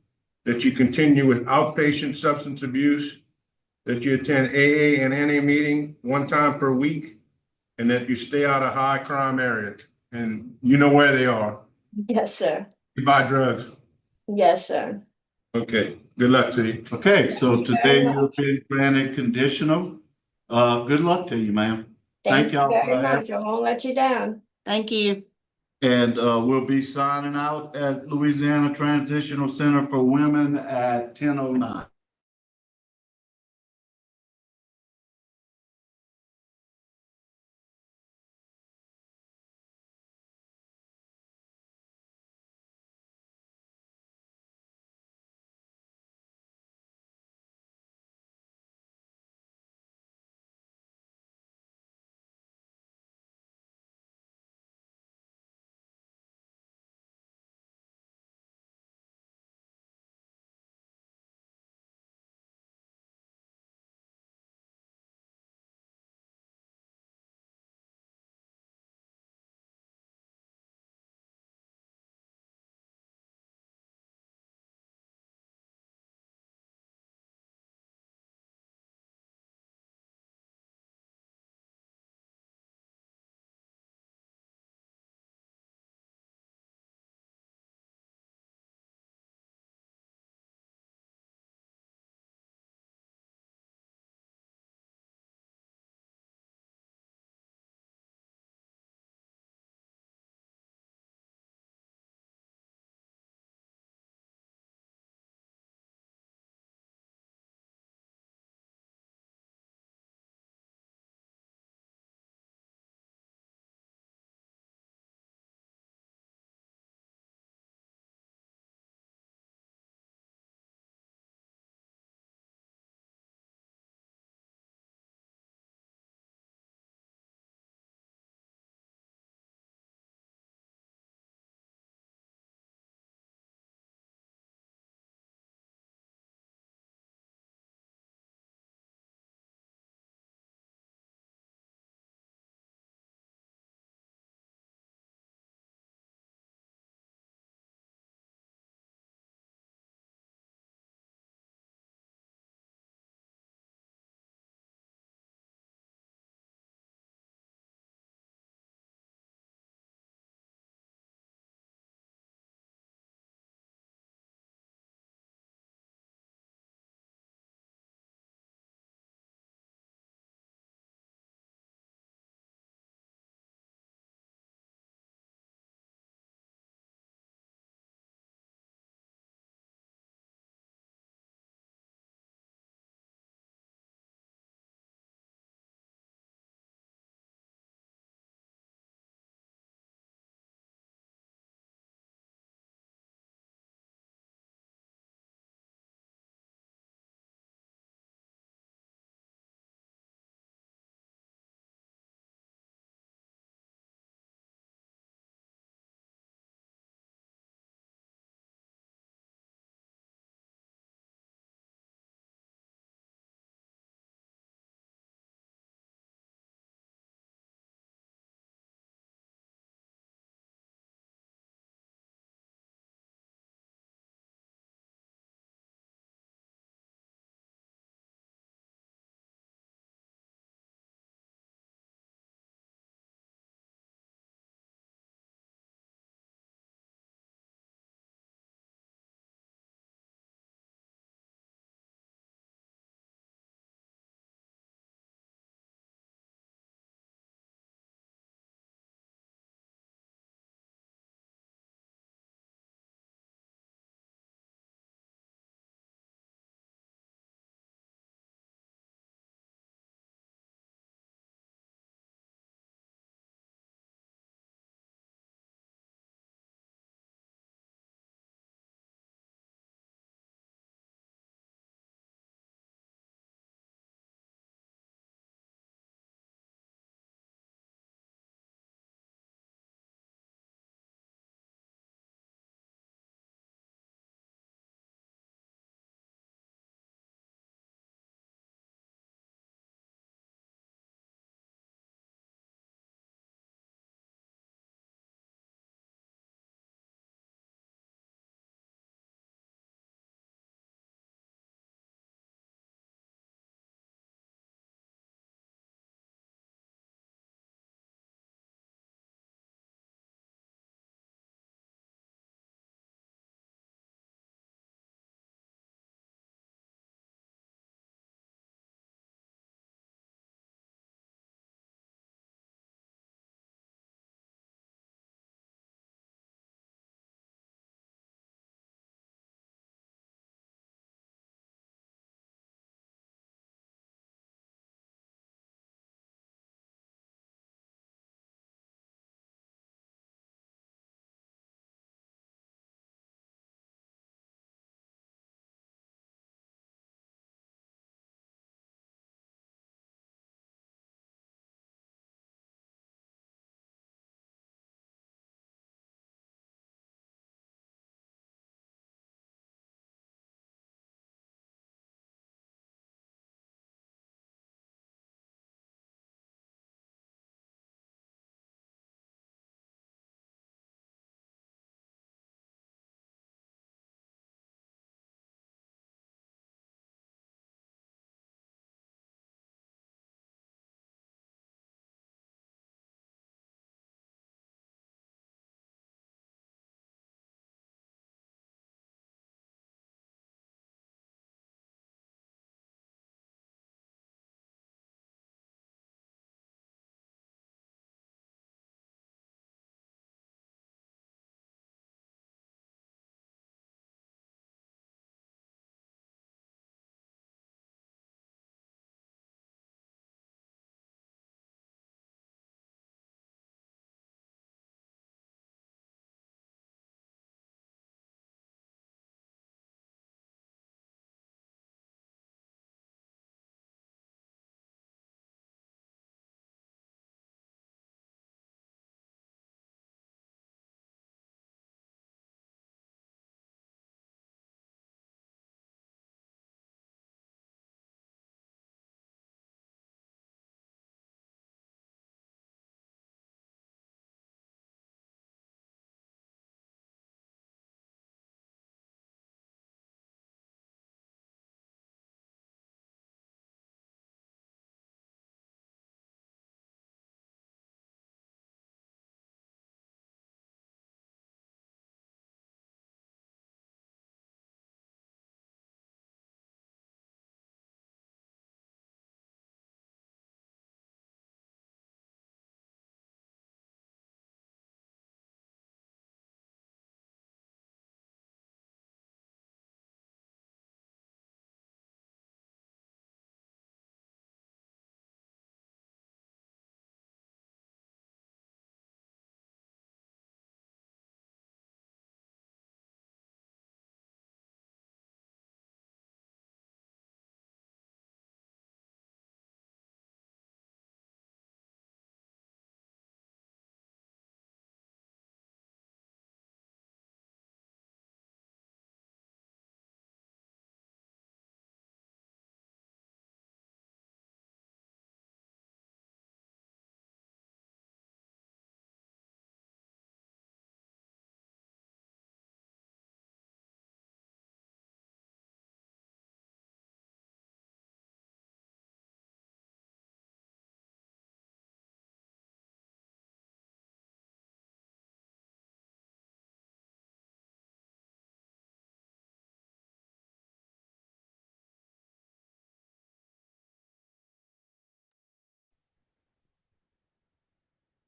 that you continue with outpatient substance abuse, that you attend AA and NA meeting 1 time per week, and that you stay out of high crime areas. And you know where they are. Yes, sir. You buy drugs. Yes, sir. Okay, good luck to you. Okay, so today you've been granted conditional. Good luck to you, ma'am. Thank you y'all for very having. much. I won't let you down. Thank you. And we'll be signing out at Louisiana Transitional Center for Women at 10:09.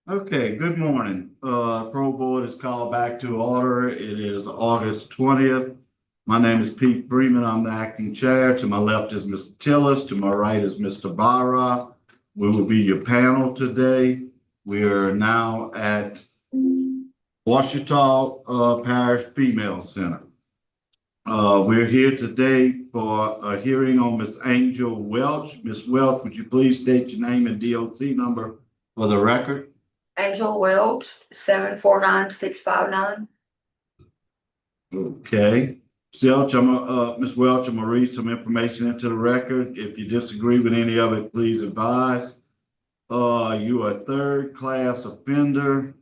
Okay, good morning. Parole Board is called back to order. It is August 20th. My name is Pete Freeman. I'm the acting chair. To my left is Mr. Tillis. To my right is Mr. Barra. We will be your panel today. We are now at Ouachita Parish Female Center. We're here today for a hearing on Miss Angel Welch. Miss Welch, would you please state your name and DOT number for the record? Angel Welch, 749659. Okay. Ms. Welch, I'm gonna read some information into the record. If you disagree with any of it, please advise. You are a third-class offender.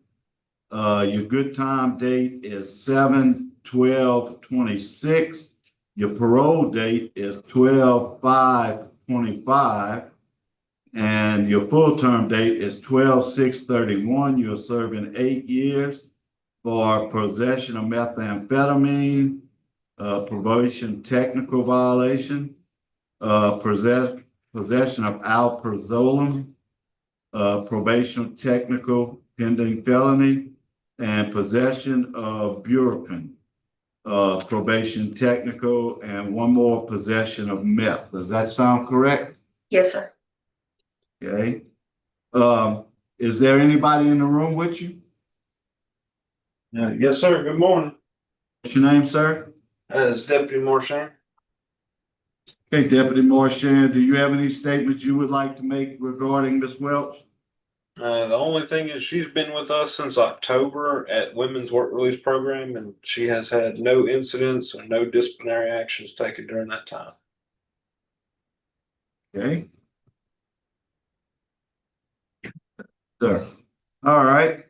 Your good time date is 7/12/26. Your parole date is 12/5/25. And your full term date is 12/6/31. You're serving 8 years for possession of methamphetamine, probation technical violation, possession of alprazolam, probation technical pending felony, and possession of Burapin, probation technical, and one more possession of meth. Does that sound correct? Yes, sir. Okay. Is there anybody in the room with you? Yes, sir. Good morning. What's your name, sir? It's Deputy Marchand. Okay, Deputy Marchand, do you have any statements you would like to make regarding Ms. Welch? The only thing is she's been with us since October at Women's Work Release Program, and she has had no incidents or no disciplinary actions taken during that time. Okay. Sir. All right.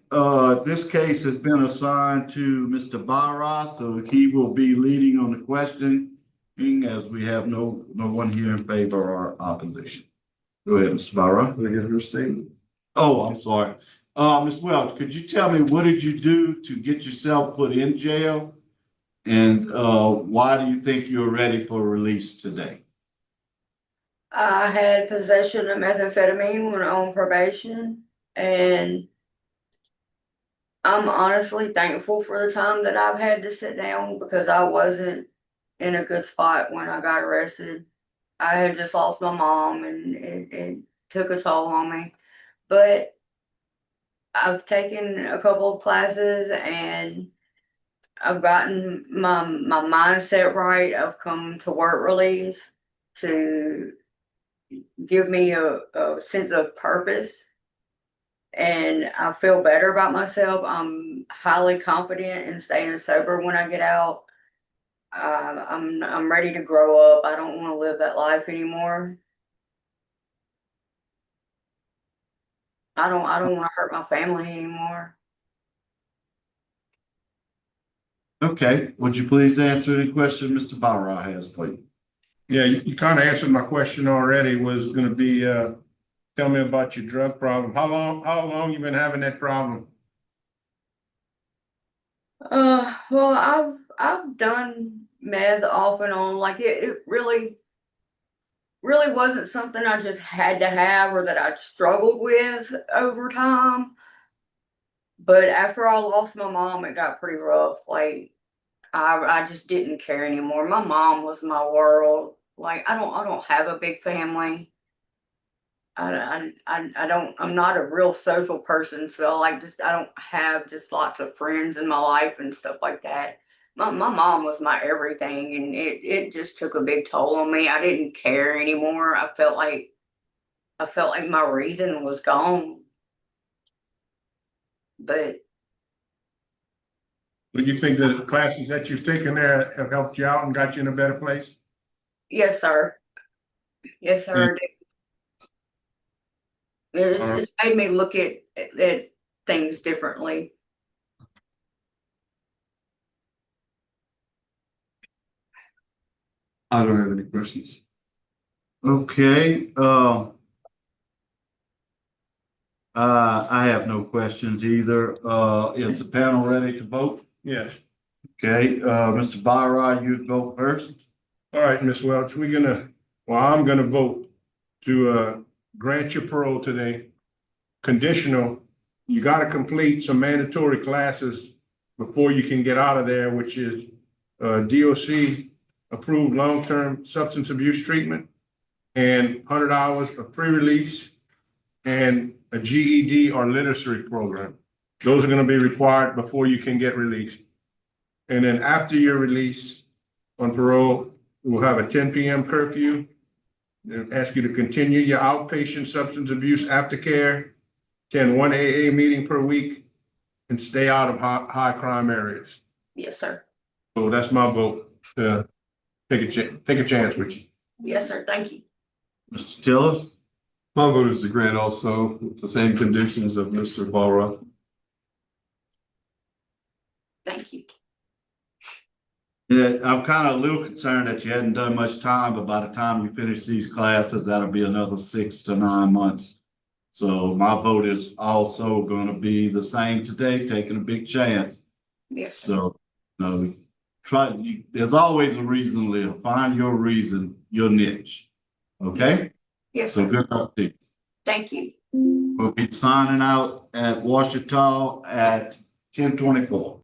This case has been assigned to Mr. Barra, so he will be leading on the questioning as we have no one here in favor or opposition. Go ahead, Mr. Barra. Can I get her statement? Oh, I'm sorry. Ms. Welch, could you tell me what did you do to get yourself put in jail? And why do you think you're ready for release today? I had possession of methamphetamine when on probation, and I'm honestly thankful for the time that I've had to sit down because I wasn't in a good spot when I got arrested. I had just lost my mom and it took a toll on me. But I've taken a couple of classes and I've gotten my mindset right. I've come to work release to give me a sense of purpose. And I feel better about myself. I'm highly confident in staying sober when I get out. I'm ready to grow up. I don't want to live that life anymore. I don't want to hurt my family anymore. Okay. Would you please answer any question Mr. Barra has, please? Yeah, you kind of answered my question already, was gonna be, tell me about your drug problem. How long you been having that problem? Well, I've done meth off and on. Like it really wasn't something I just had to have or that I struggled with over time. But after I lost my mom, it got pretty rough. Like I just didn't care anymore. My mom was my world. Like I don't have a big family. I'm not a real social person, so I don't have just lots of friends in my life and stuff like that. My mom was my everything, and it just took a big toll on me. I didn't care anymore. I felt like my reason was gone. But Do you think the classes that you've taken there have helped you out and got you in a better place? yes, sir. Yes, sir. It's made me look at things differently. I don't have any questions. Okay. I have no questions either. Is the panel ready to vote? Yes. Okay, Mr. Barra, you vote first. All right, Ms. Welch, I'm gonna vote to grant your parole today, conditional you gotta complete some mandatory classes before you can get out of there, which is DOC approved long-term substance abuse treatment and 100 hours of pre-release and a GED or literacy program. Those are gonna be required before you can get released. And then after your release on parole, we'll have a 10 p.m. curfew. They'll ask you to continue your outpatient substance abuse aftercare, attend one AA meeting per week, and stay out of high crime areas. Yes, sir. So that's my vote. Take a chance with you. Yes, sir. Thank you. Mr. Tiller? My vote is to grant also with the same conditions of Mr. Barra. Thank you. Yeah, I'm kind of a little concerned that you hadn't done much time, but by the time you finish these classes, that'll be another 6 to 9 months. So my vote is also gonna be the same today, taking a big chance. Yes, sir. So, no, there's always a reason to live. Find your reason, your niche. Okay? Yes, So sir. good luck to you. Thank you. We'll be signing out at Ouachita at 10:24.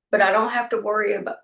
But I don't have to worry about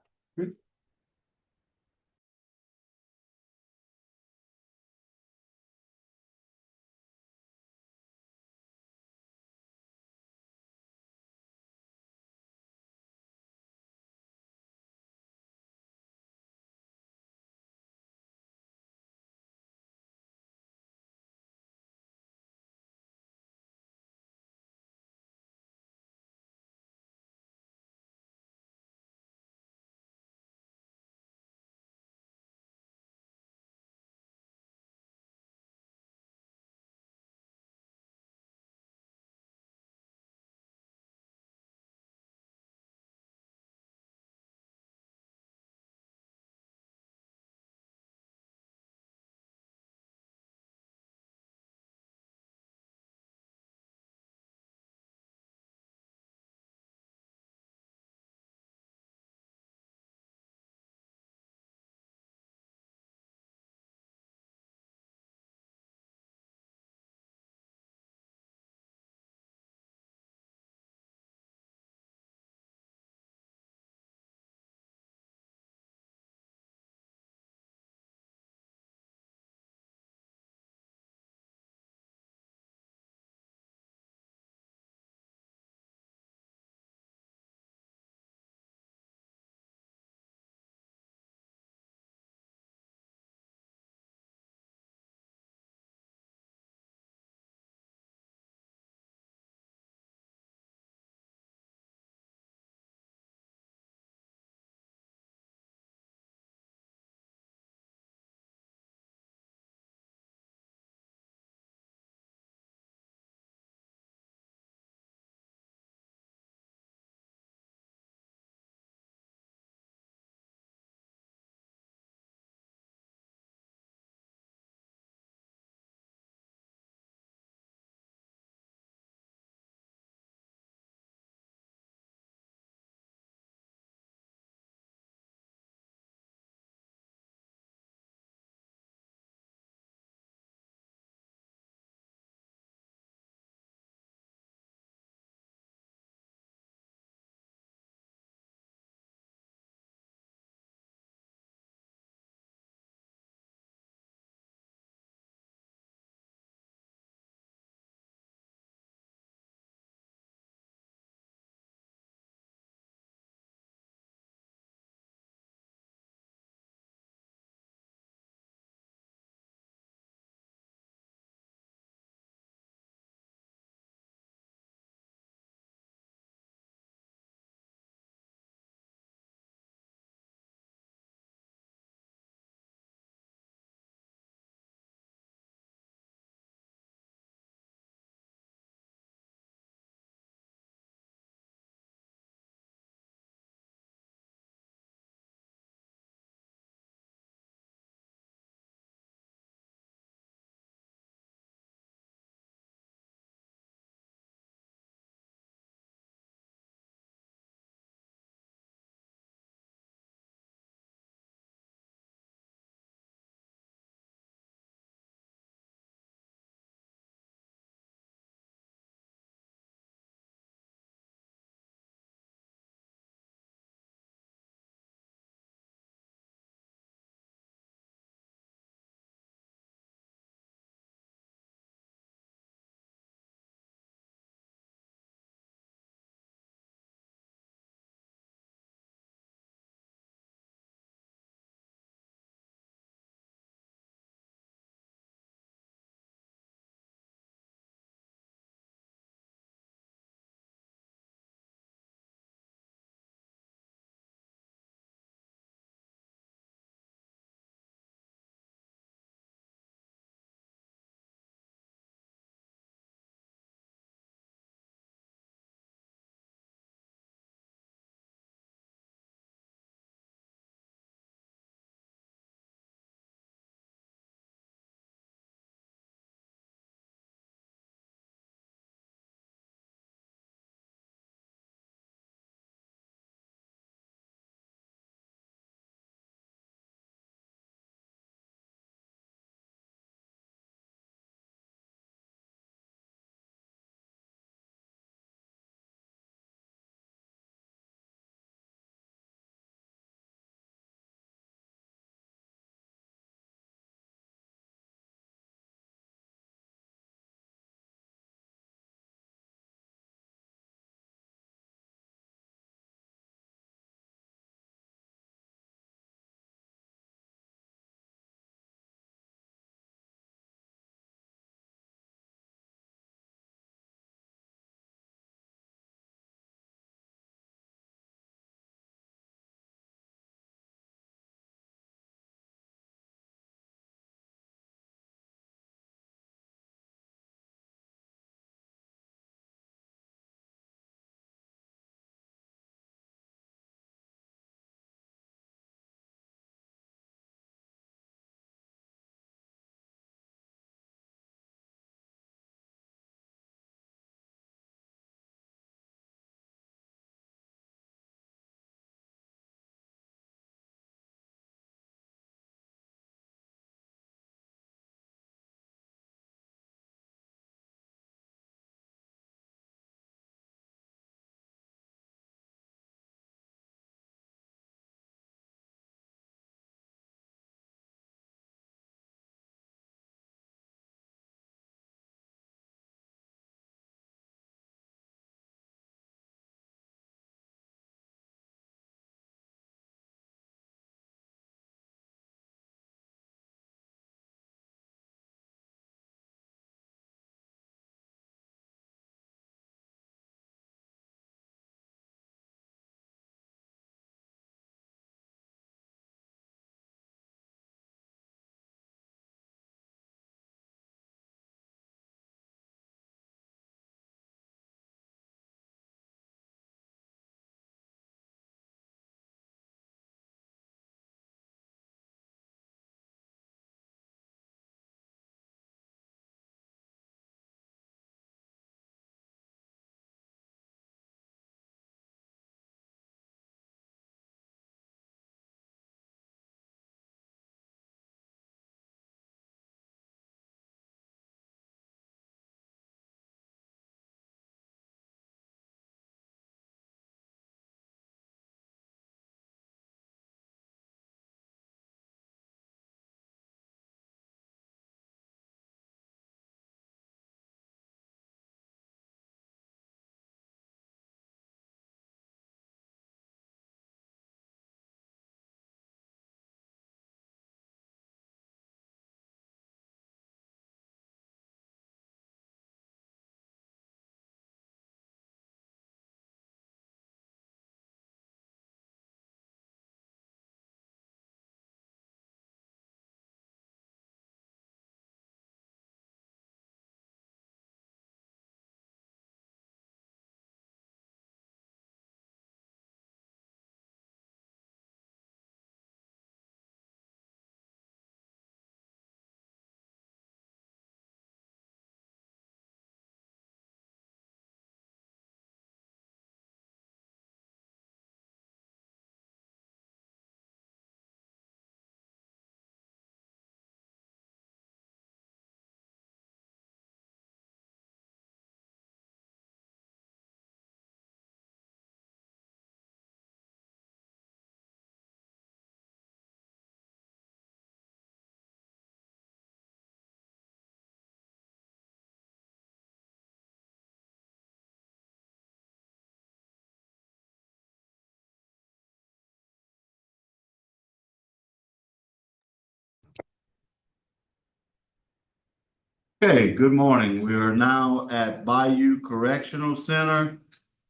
Okay, good morning. We are now at Bayou Correctional Center.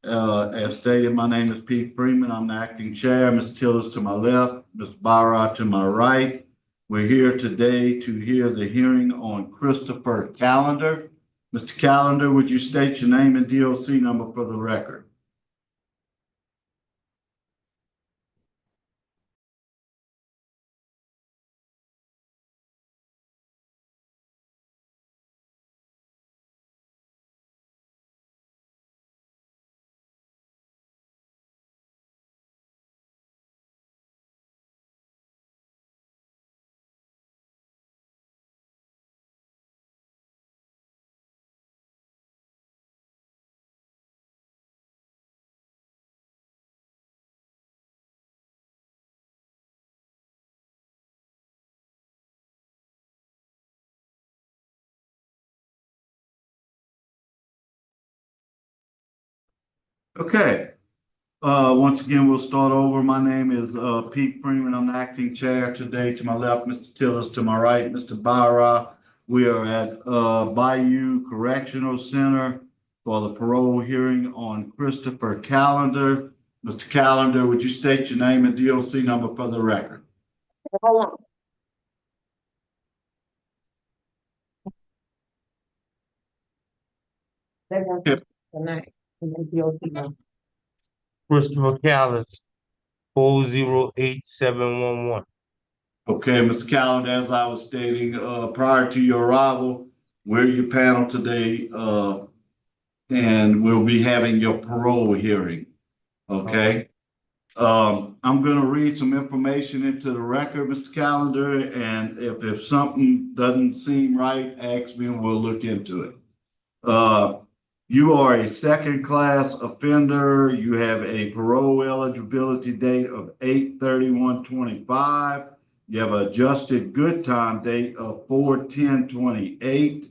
As stated, my name is Pete Freeman. I'm the acting chair. Ms. Tillis to my left, Mr. Barra to my right. We're here today to hear the hearing on Christopher Calendar. Mr. Calendar, would you state your name and DOC number for the record? Okay. Once again, we'll start over. My name is Pete Freeman. I'm the acting chair today. To my left, Mr. Tillis. To my right, Mr. Barra. We are at Bayou Correctional Center for the parole hearing on Christopher Calendar. Mr. Calendar, would you state your name and DOC number for the record? Hold on. Yep. Christopher Callis, 408711. Okay, Mr. Calendar, as I was stating prior to your arrival, we're your panel today, and we'll be having your parole hearing. Okay. I'm going to read some information into the record, Mr. Calendar, and if something doesn't seem right, ask me and we'll look into it. You are a second-class offender. You have a parole eligibility date of 8/31/25. You have an adjusted good time date of 4/10/28.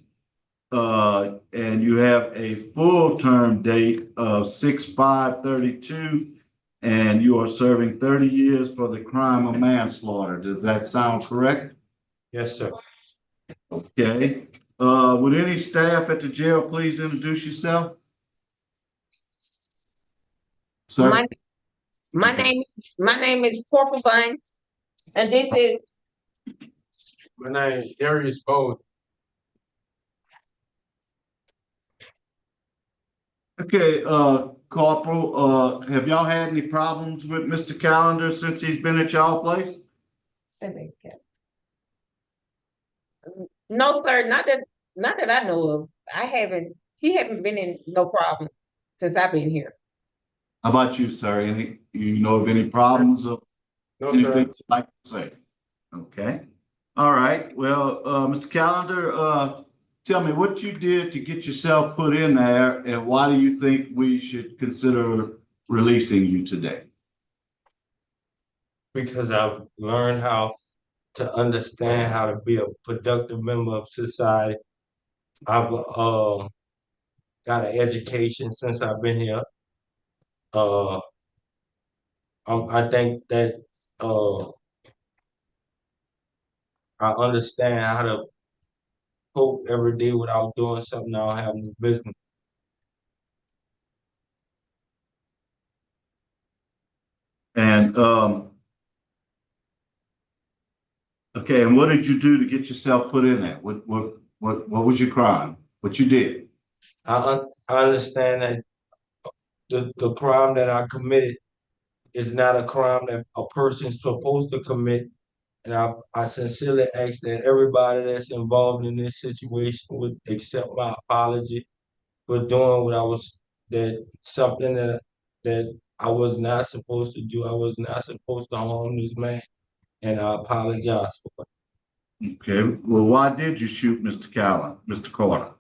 And you have a full term date of 6/5/32. And you are serving 30 years for the crime of manslaughter. Does that sound correct? Yes, sir. Okay. Would any staff at the jail please introduce yourself? Sir? My name is Corporal Bun, and this is My name is Darius Bowden. Okay, Corporal, have y'all had any problems with Mr. Calendar since he's been at y'all place? no, sir, not that I know of. He haven't been in no problem since I've been here. How about you, sir? You know of any problems or No, anything sir. you'd like to say? Okay. All right. Well, Mr. Calendar, tell me what you did to get yourself put in there, and why do you think we should consider releasing you today? Because I've learned how to understand how to be a productive member of society. I've got an education since I've been here. I think that I understand how to cope every day without doing something I don't have no business. And okay, and what did you do to get yourself put in there? What was your crime? What you did? I understand that the crime that I committed is not a crime that a person's supposed to commit. And I sincerely ask that everybody that's involved in this situation would accept my apology for doing something that I was not supposed to do. I was not supposed to harm this man, and I apologize for it. Okay, well, why did you shoot Mr. Carter?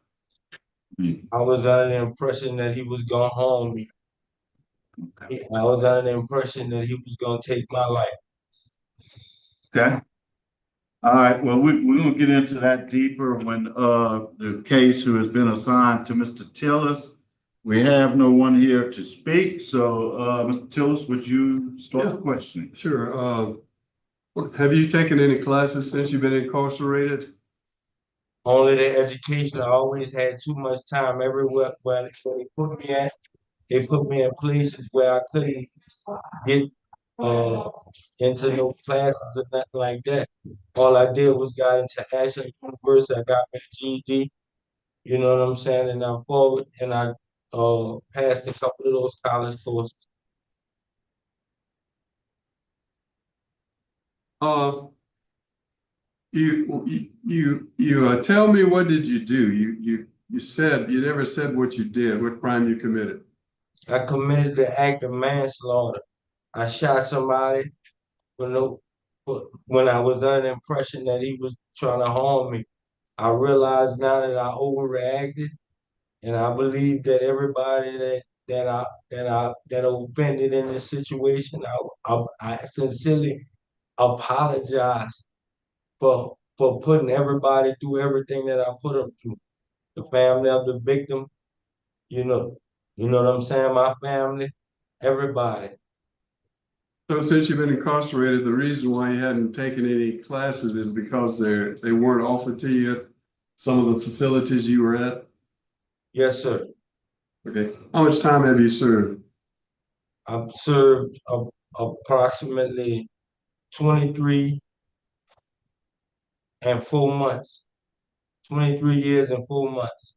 I was under the impression that he was gonna harm me. Okay. I was under the impression that he was gonna take my life. Okay. All right, well, we're gonna get into that deeper when the case who has been assigned to Mr. Tillis. We have no one here to speak, so Mr. Tillis, would you start the questioning? Sure. Have you taken any classes since you've been incarcerated? only the education. I always had too much time everywhere where they put me at. They put me in places where I couldn't get uh, into no classes or nothing like that. All I did was got into Ashland University. I got my GED. You know what I'm saying? And I forward and I passed a couple of those college courses. Uh, tell me, what did you do? You said you never said what you did, what crime you committed. I committed the act of manslaughter. I shot somebody for no when I was under the impression that he was trying to harm me. I realize now that I overreacted, and I believe that everybody that offended in this situation, I sincerely apologize for putting everybody through everything that I put them through. The family of the victim, you know, you know what I'm saying? My family, everybody. So since you've been incarcerated, the reason why you hadn't taken any classes is because they weren't offered to you at some of the facilities you were at? Yes, sir. Okay. How much time have you served? I've served approximately 23 and 4 months. 23 years and 4 months.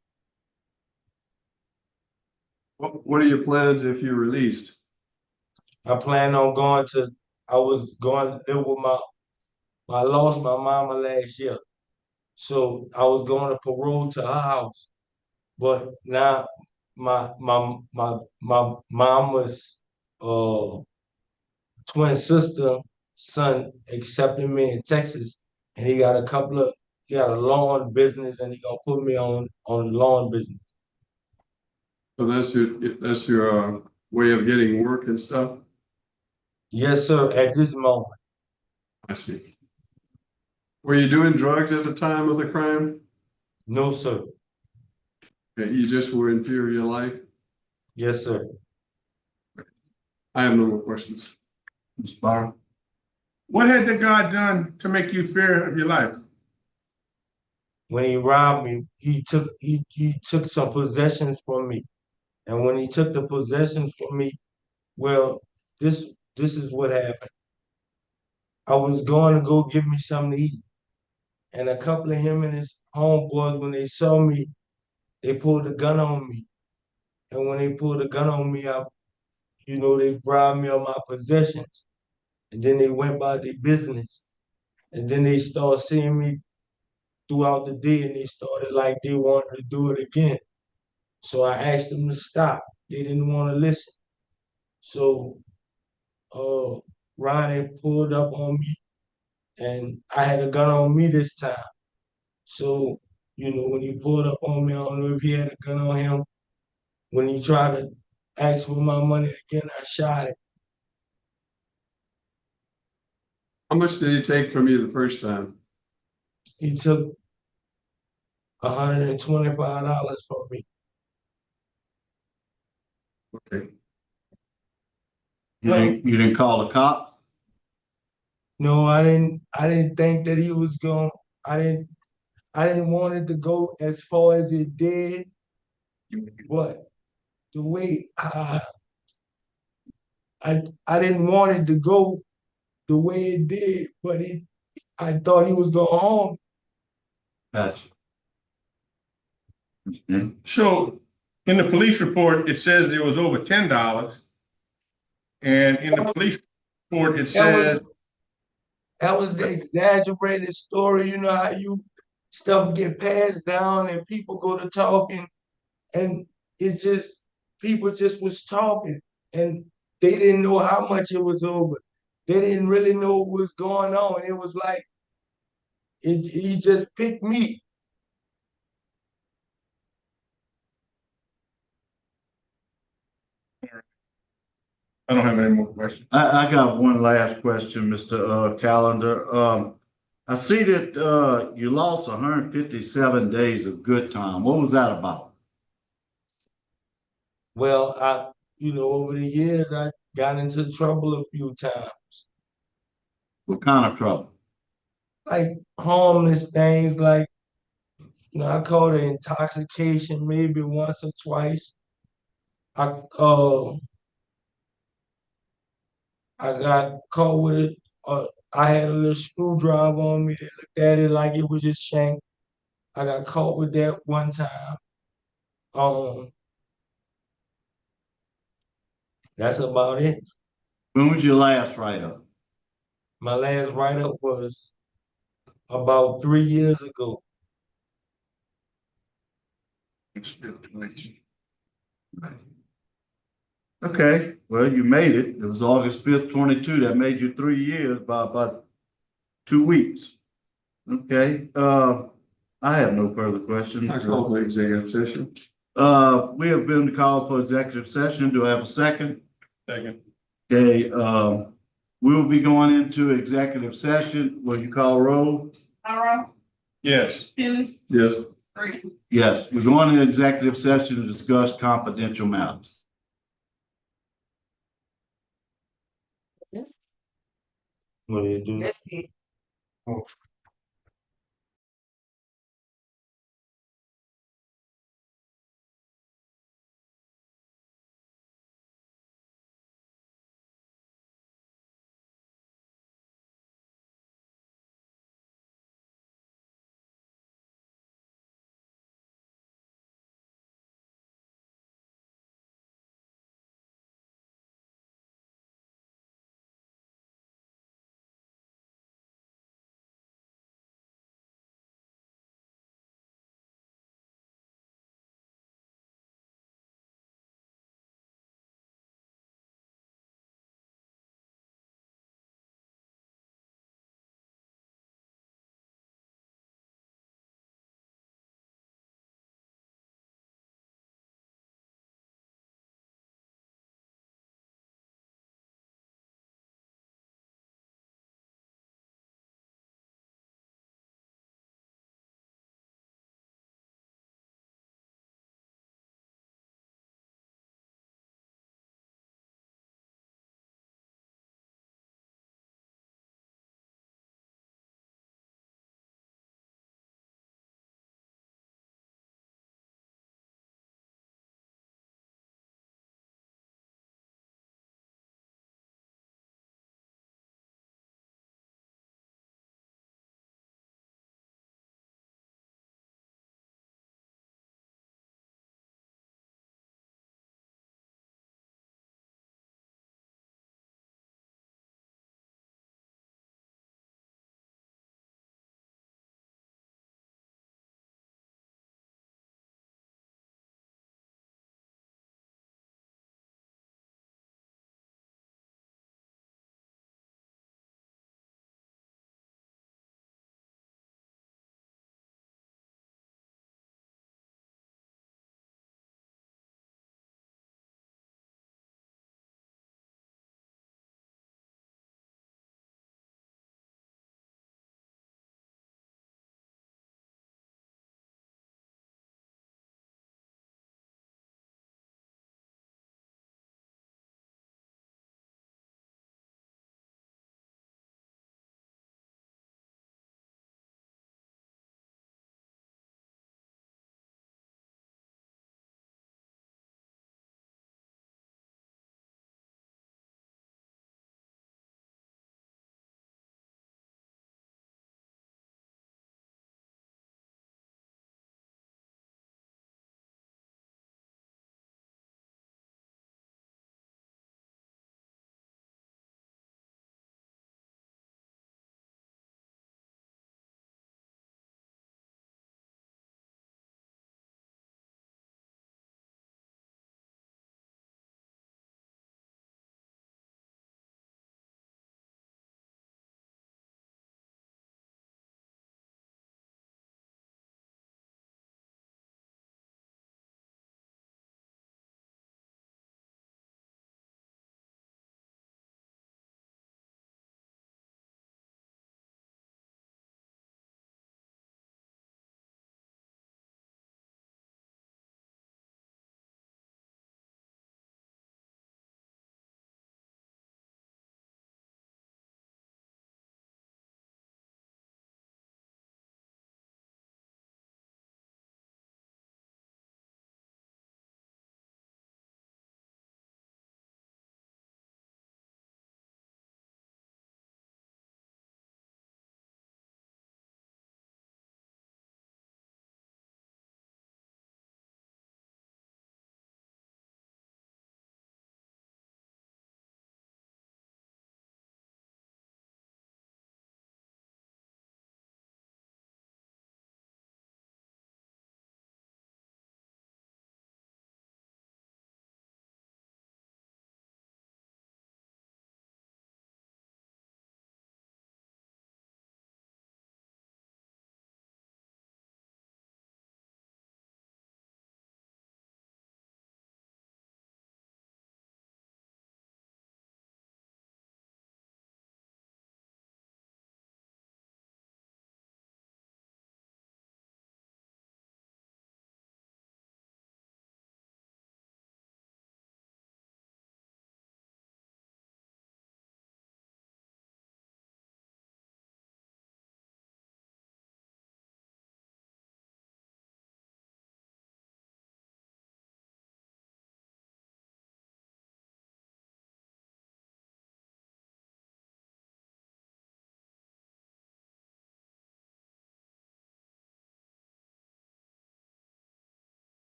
What are your plans if you're released? I plan on I was going to live with I lost my mama last year. So I was going to parole to her house. But now my mama's twin sister son accepted me in Texas, and he got a lawn business, and he gonna put me on lawn business. So that's your way of getting work and stuff? Yes, sir, at this moment. I see. Were you doing drugs at the time of the crime? No, sir. Okay, you just were in fear of your life? Yes, sir. I have no more questions. Ms. Barr? What had the guy done to make you fear of your life? When he robbed me, he took some possessions from me. And when he took the possessions from me, well, this is what happened. I was going to go get me something to eat. And a couple of him and his homeboys, when they saw me, they pulled a gun on me. And when they pulled a gun on me, they robbed me of my possessions. And then they went by their business. And then they started seeing me throughout the day, and they started like they wanted to do it again. So I asked them to stop. They didn't want to listen. So Ronnie pulled up on me, and I had a gun on me this time. So, when he pulled up on me, I don't know if he had a gun on him. When he tried to ask for my money again, I shot him. How much did he take from you the first time? He took $125 from me. Okay. You didn't call the cops? No, I didn't think that he was going. I didn't want it to go as far as it did, but the way I didn't want it to go the way it did, but I thought he was going home. Gotcha. So in the police report, it says it was over $10. And in the police report, it says That was the exaggerated story. You know how stuff get passed down and people go to talking, and people just was talking, and they didn't know how much it was over. They didn't really know what was going on. It was like he just picked me. I don't have any more questions. I got one last question, Mr. Calendar. I see that you lost 157 days of good time. What was that about? Well, over the years, I got into trouble a few times. What kind of trouble? Like homeless things, like I caught an intoxication maybe once or twice. I I got caught with it. I had a little screwdriver on me. They looked at it like it was just shank. I got caught with that one time. Um, that's about it. When was your last write-up? My last write-up was about 3 years ago. Okay, well, you made it. It was August 5th, 22. That made you 3 years by about 2 weeks. Okay, I have no further questions. I call for executive session. We have been called for executive session. Do I have a second? Second. Okay, we will be going into executive session. Will you call roll? Yes. Yes. Yes, we're going into executive session to discuss confidential matters. What do you do? That's it.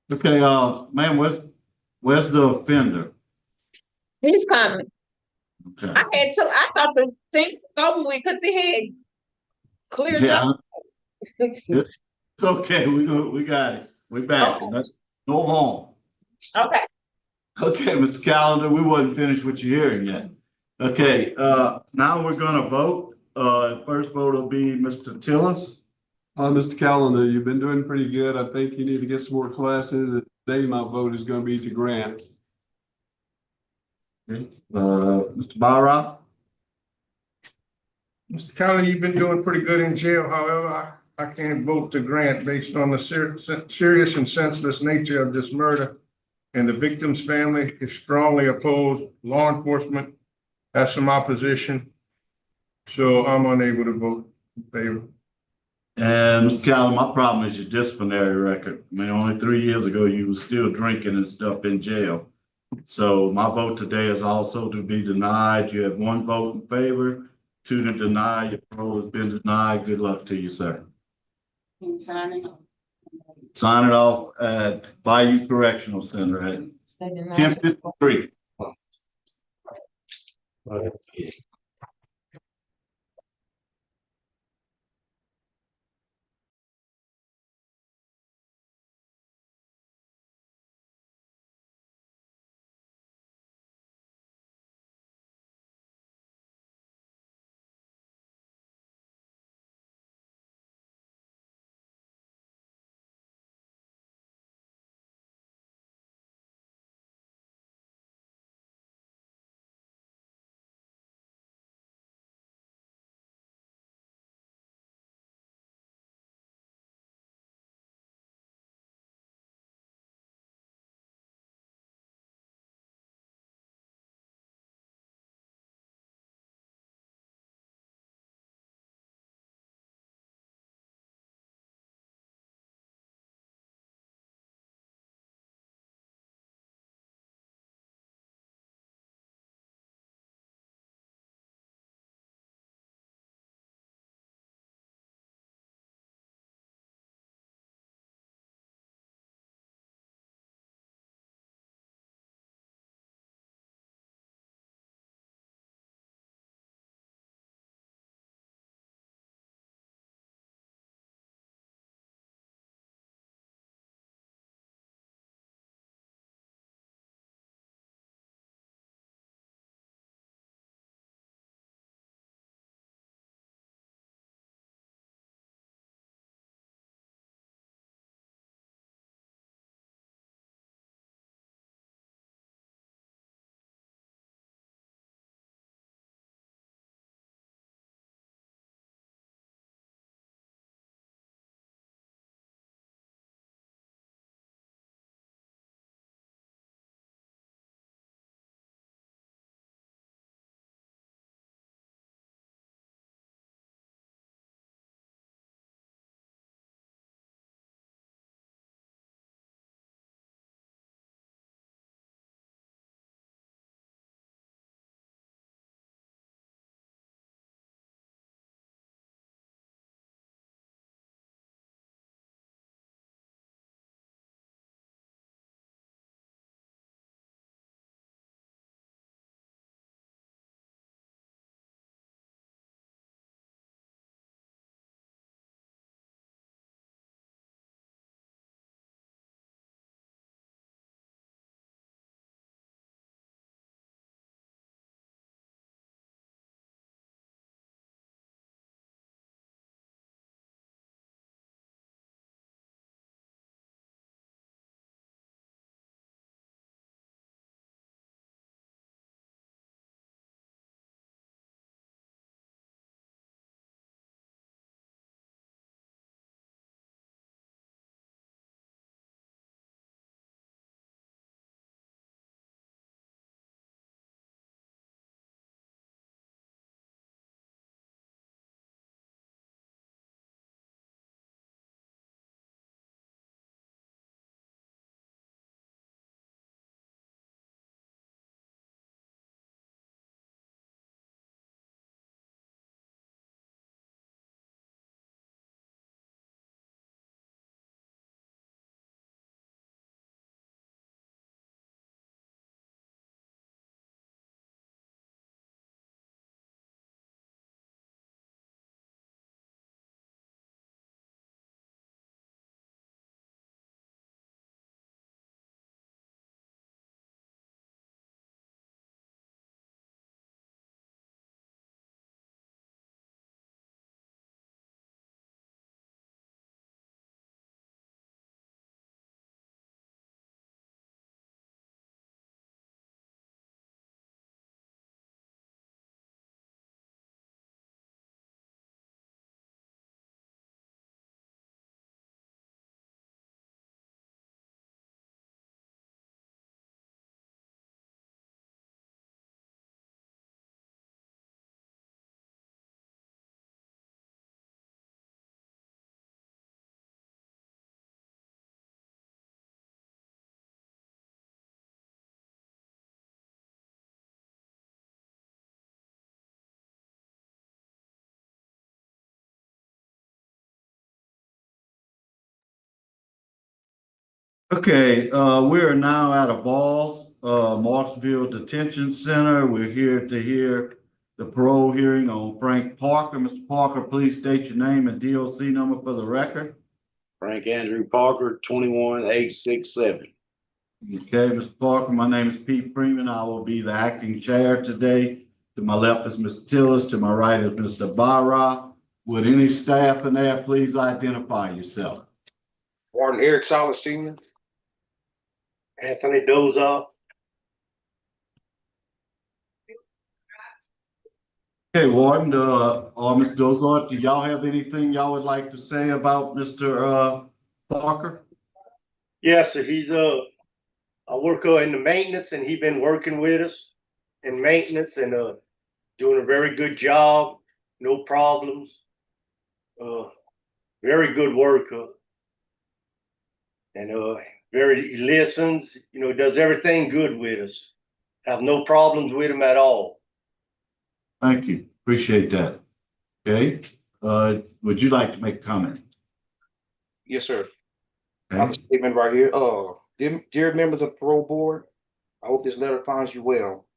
Okay, ma'am, where's the offender? He's coming. Okay. I thought the thing over with because he had cleared Yeah, up. it's okay. We got it. We back. Let's go home. Okay. Okay, Mr. Calendar, we wasn't finished with your hearing yet. Okay, now we're gonna vote. First vote will be Mr. Tillis. Mr. Calendar, you've been doing pretty good. I think you need to get some more classes. Today, my vote is gonna be to grant. Mr. Byrock. Mr. Collins, you've been doing pretty good in jail. However, I can't vote to grant based on the serious and senseless nature of this murder. And the victim's family is strongly opposed. Law enforcement has some opposition. So I'm unable to vote in favor. And Mr. Callen, my problem is your disciplinary record. I mean, only 3 years ago, you were still drinking and stuff in jail. So my vote today is also to be denied. You have 1 vote in favor, 2 to deny. Your parole has been denied. Good luck to you, sir. Sign it off at Bayou Correctional Center at 10:53. Okay, we are now at a ball, Marksville Detention Center. We're here to hear the parole hearing on Frank Parker. Mr. Parker, please state your name and DOC number for the record. Frank Andrew Parker, 21867. Okay, Mr. Parker, my name is Pete Freeman. I will be the acting chair today. To my left is Mr. Tillis, to my right is Mr. Barra. Would any staff in there please identify yourself? Warden Eric Salas Sr. Anthony Doza. Okay, Warden, or Mr. Dozart, do y'all have anything y'all would like to say about Mr. Parker? Yes, sir. He's a worker in the maintenance, and he's been working with us in maintenance and doing a very good job. No problems. Very good worker. And he listens, does everything good with us. Have no problems with him at all. Thank you. Appreciate that. Okay. Would you like to make a comment? Yes, sir. I Okay. have a statement right here. Dear members of the parole board, I hope this letter finds you well.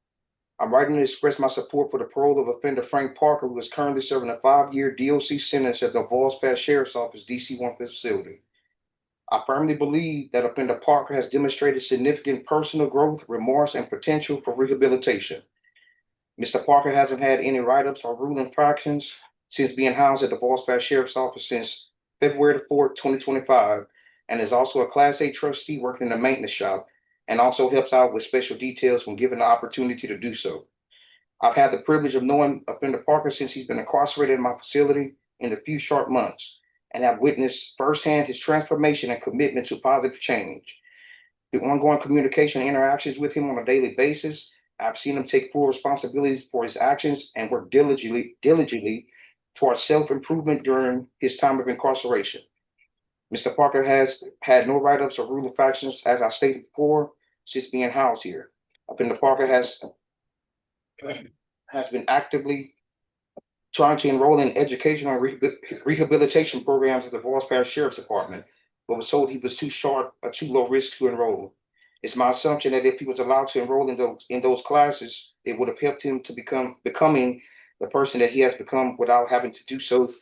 I'm writing to express my support for the parole of offender Frank Parker, who is currently serving a 5-year DOC sentence at the Falls Pass Sheriff's Office, DC-1 facility. I firmly believe that offender Parker has demonstrated significant personal growth, remorse, and potential for rehabilitation. Mr. Parker hasn't had any write-ups or rule infractions since being housed at the Falls Pass Sheriff's Office since February 4th, 2025, and is also a Class A trustee working in the maintenance shop, and also helps out with special details when given the opportunity to do so. I've had the privilege of knowing offender Parker since he's been incarcerated in my facility in a few short months, and have witnessed firsthand his transformation and commitment to positive change. Through ongoing communication and interactions with him on a daily basis, I've seen him take full responsibility for his actions and work diligently towards self-improvement during his time of incarceration. Mr. Parker has had no write-ups or rule infractions, as I stated before, since being housed here. Offender Parker has been actively trying to enroll in educational and rehabilitation programs at the Falls Pass Sheriff's Department, but was told he was too short or too low risk to enroll. It's my assumption that if he was allowed to enroll in those classes, it would have helped him to becoming the person that he has become without having to do so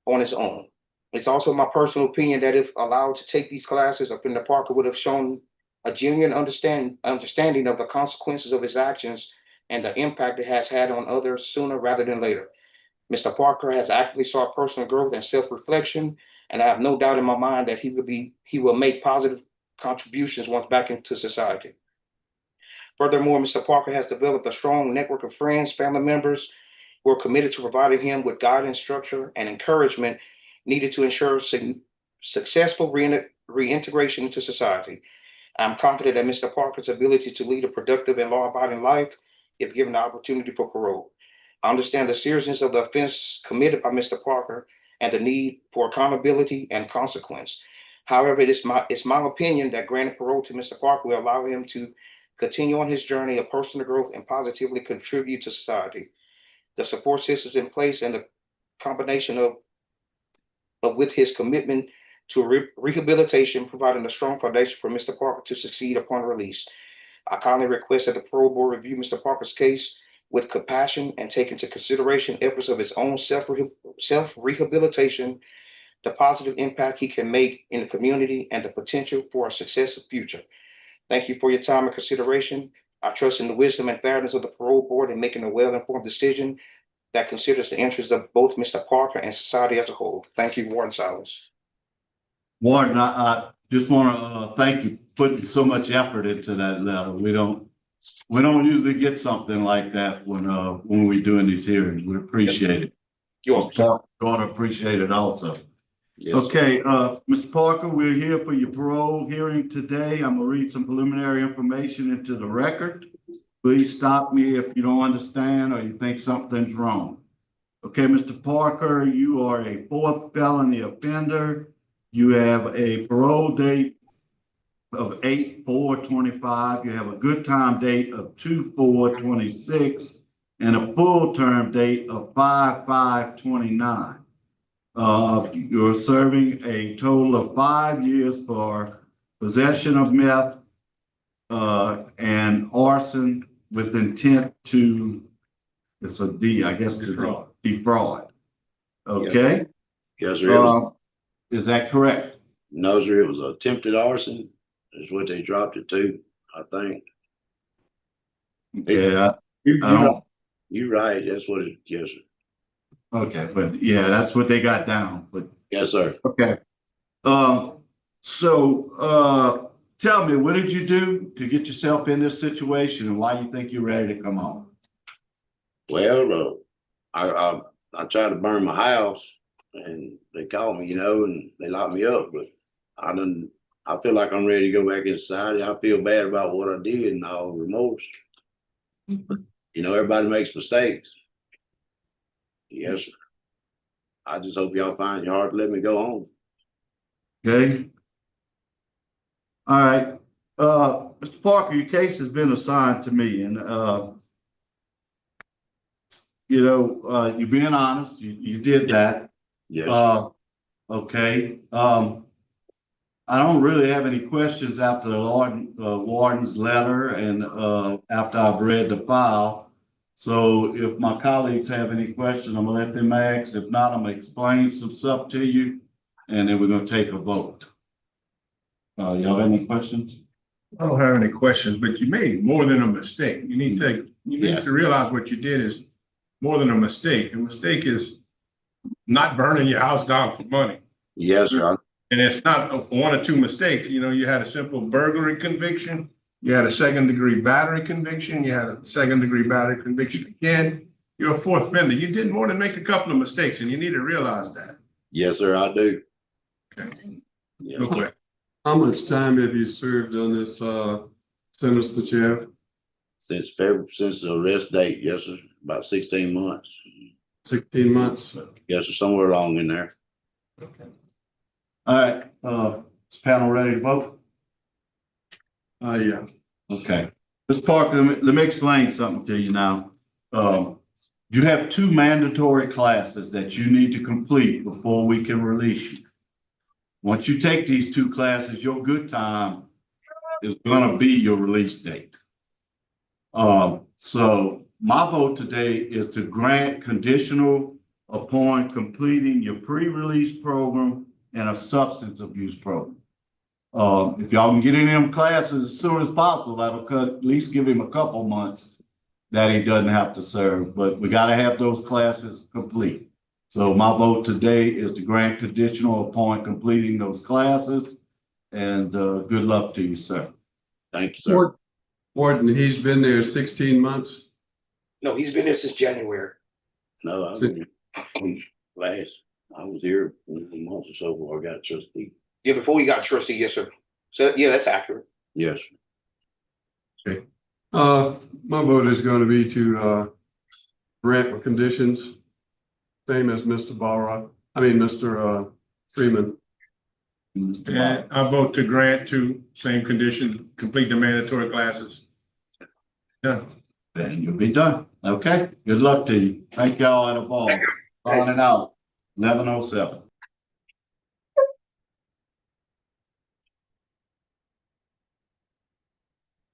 on his own. It's also my personal opinion that if allowed to take these classes, Offender Parker would have shown a genuine understanding of the consequences of his actions and the impact it has had on others sooner rather than later. Mr. Parker has actively sought personal growth and self-reflection, and I have no doubt in my mind that he will make positive contributions once back into society. Furthermore, Mr. Parker has developed a strong network of friends, family members who are committed to providing him with guidance, structure, and encouragement needed to ensure successful reintegration into society. I'm confident that Mr. Parker's ability to lead a productive and law-abiding life if given the opportunity for parole. I understand the seriousness of the offense committed by Mr. Parker and the need for accountability and consequence. However, it's my opinion that granting parole to Mr. Parker will allow him to continue on his journey of personal growth and positively contribute to society. The support systems in place and the combination of with his commitment to rehabilitation, providing a strong foundation for Mr. Parker to succeed upon release. I kindly request that the parole board review Mr. Parker's case with compassion and take into consideration efforts of his own self-rehabilitation, the positive impact he can make in the community, and the potential for a successful future. Thank you for your time and consideration. I trust in the wisdom and fairness of the parole board in making a well-informed decision that considers the interests of both Mr. Parker and society as a whole. Thank you, Warden Salas. Warden, I just want to thank you for putting so much effort into that letter. We don't usually get something like that when we're doing these hearings. We appreciate it. You're going to appreciate it also. Yes. Okay, Mr. Parker, we're here for your parole hearing today. I'm gonna read some preliminary information into the record. Please stop me if you don't understand or you think something's wrong. Okay, Mr. Parker, you are a 4th felony offender. You have a parole date of 8/4/25. You have a good time date of 2/4/26 and a full term date of 5/5/29. You're serving a total of 5 years for possession of meth, and arson with intent to, it's a D, I guess, Defraud. defraud. Okay? Yes, sir. It was, Is that correct? no, sir. It was attempted arson. Is what they dropped it to, I think. Yeah, You, I don't, you're right. That's what it, yes, sir. okay, but yeah, that's what they got down, but, Yes, sir. okay. Tell me, what did you do to get yourself in this situation and why you think you're ready to come home? Well, I tried to burn my house and they called me, and they locked me up, but I feel like I'm ready to go back in society. I feel bad about what I did and all remorse. Everybody makes mistakes. Yes, sir. I just hope y'all find your heart to let me go home. Okay. All right. Mr. Parker, your case has been assigned to me and, you're being honest. You did that. Yes, sir. Okay. I don't really have any questions after the warden's letter and, after I've read the file. So if my colleagues have any questions, I'm gonna let them ask. If not, I'm gonna explain some stuff to you and then we're gonna take a vote. Y'all have any questions? I don't have any questions, but you made more than a mistake. You need to realize what you did is more than a mistake. A mistake is not burning your house down for money. Yes, sir. And it's not one or two mistakes. You had a simple burglary conviction. You had a second-degree battery conviction. You had a second-degree battery conviction again. You're a fourth offender. You did more than make a couple of mistakes, and you need to realize that. Yes, sir, I do. Okay. Yes. Okay. How much time have you served on this sentence that you have? Since the arrest date, yes, sir. About 16 months. 16 months. Yes, sir, somewhere along in there. Okay. All right, is panel ready to vote? Yeah. Okay. Mr. Parker, let me explain something to you now. You have 2 mandatory classes that you need to complete before we can release you. Once you take these 2 classes, your good time is gonna be your release date. So my vote today is to grant conditional upon completing your pre-release program and a substance abuse program. If y'all can get in them classes as soon as possible, that'll at least give him a couple months that he doesn't have to serve, but we gotta have those classes complete. So my vote today is to grant conditional upon completing those classes and good luck to you, sir. Thank you, sir. Warden, he's been there 16 months. No, he's been there since January. No, I was here a month or so before I got trustee. Yeah, before he got trustee, yes, sir. So yeah, that's accurate. Yes. Okay. My vote is going to be to grant with conditions, same as Mr. Mr. Freeman. And I vote to grant to same condition, complete the mandatory classes. Yeah. Then you'll be done. Okay, good luck to you. Thank y'all at a ball. Signing out, 11:07.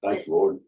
Thank you, Lord.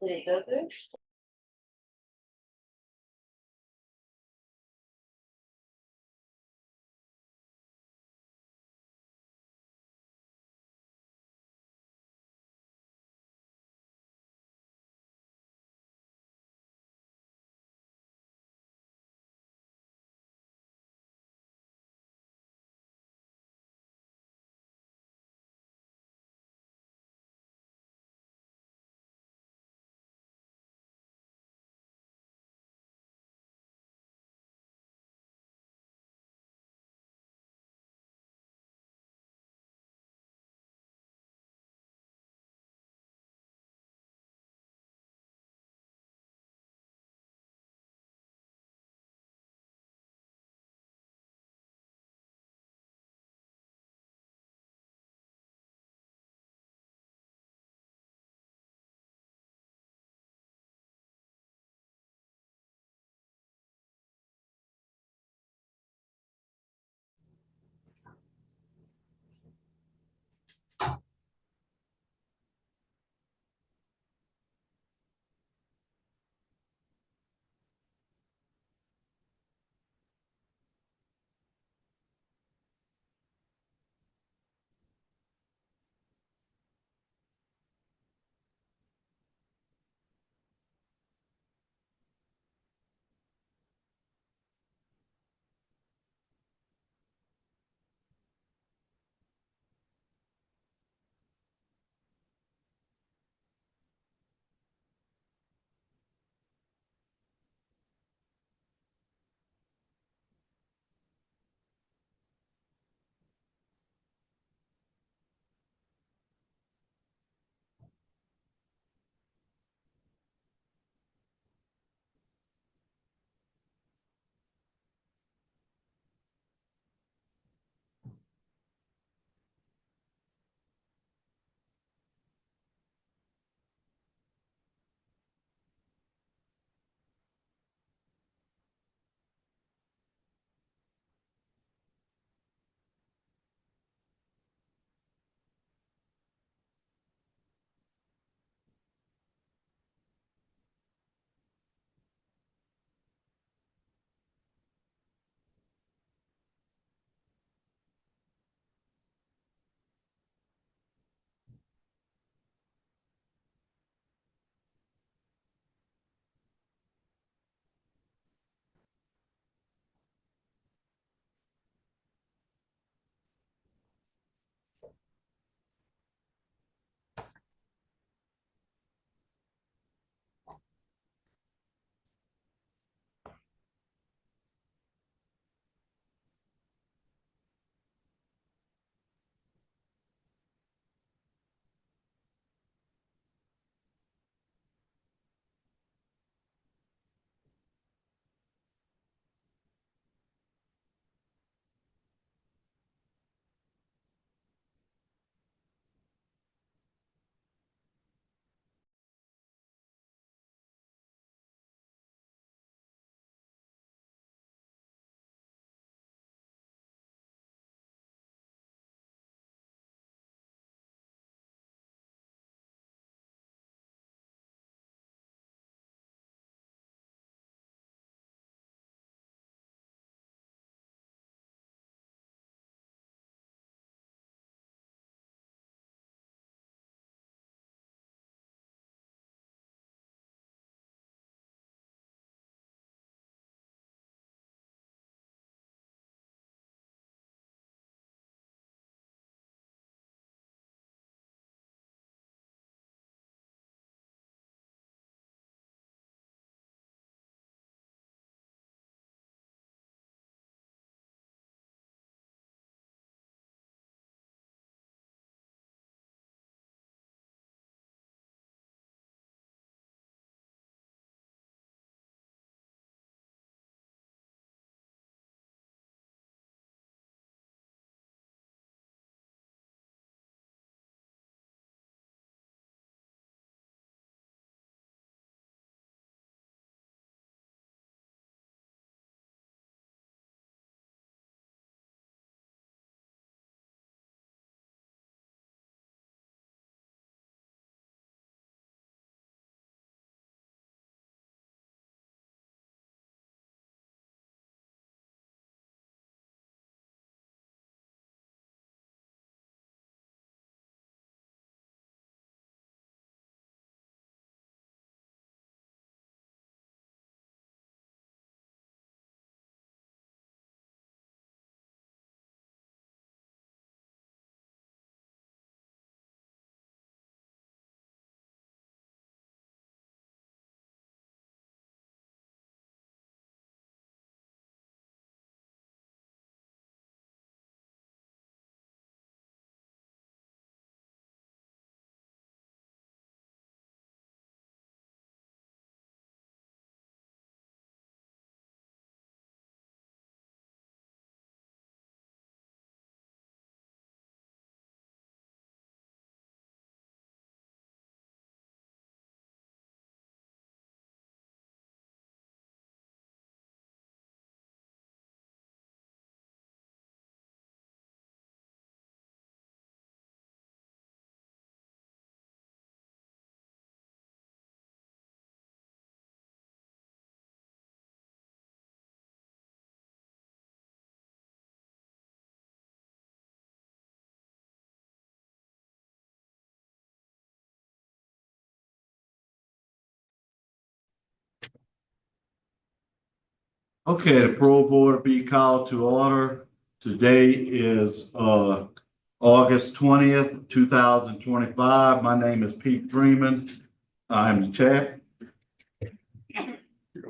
Okay, the parole board will be called to order. Today is August 20th, 2025. My name is Pete Freeman. I'm the chair.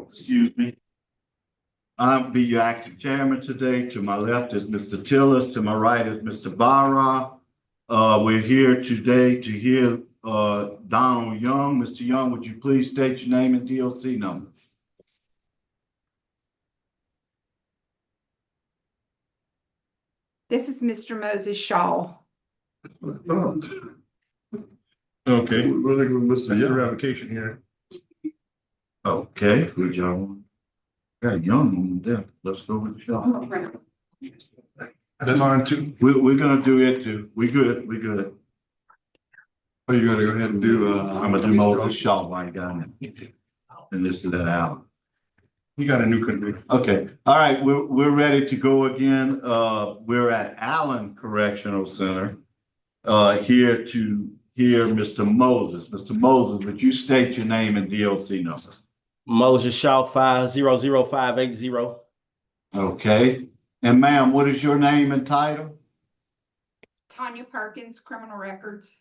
Excuse me. I'll be your acting chairman today. To my left is Mr. Tillis. To my right is Mr. Barra. We're here today to hear Donald Young. Mr. Young, would you please state your name and DOC number? This is Mr. Moses Shaw. Okay, we're looking with Mr. Revocation here. Okay, good job. Got Young on there. Let's go with the shot. That's on too. We're gonna do it too. We good. Oh, you gotta go ahead and do, I'm gonna do Moses Shaw while you got it. And this is that out. You got a new conviction. Okay, all right, we're ready to go again. We're at Allen Correctional Center. Here to hear Mr. Moses. Mr. Moses, would you state your name and DOC number? Moses Shaw 500580. Okay, and ma'am, what is your name and title? Tanya Perkins, Criminal Records.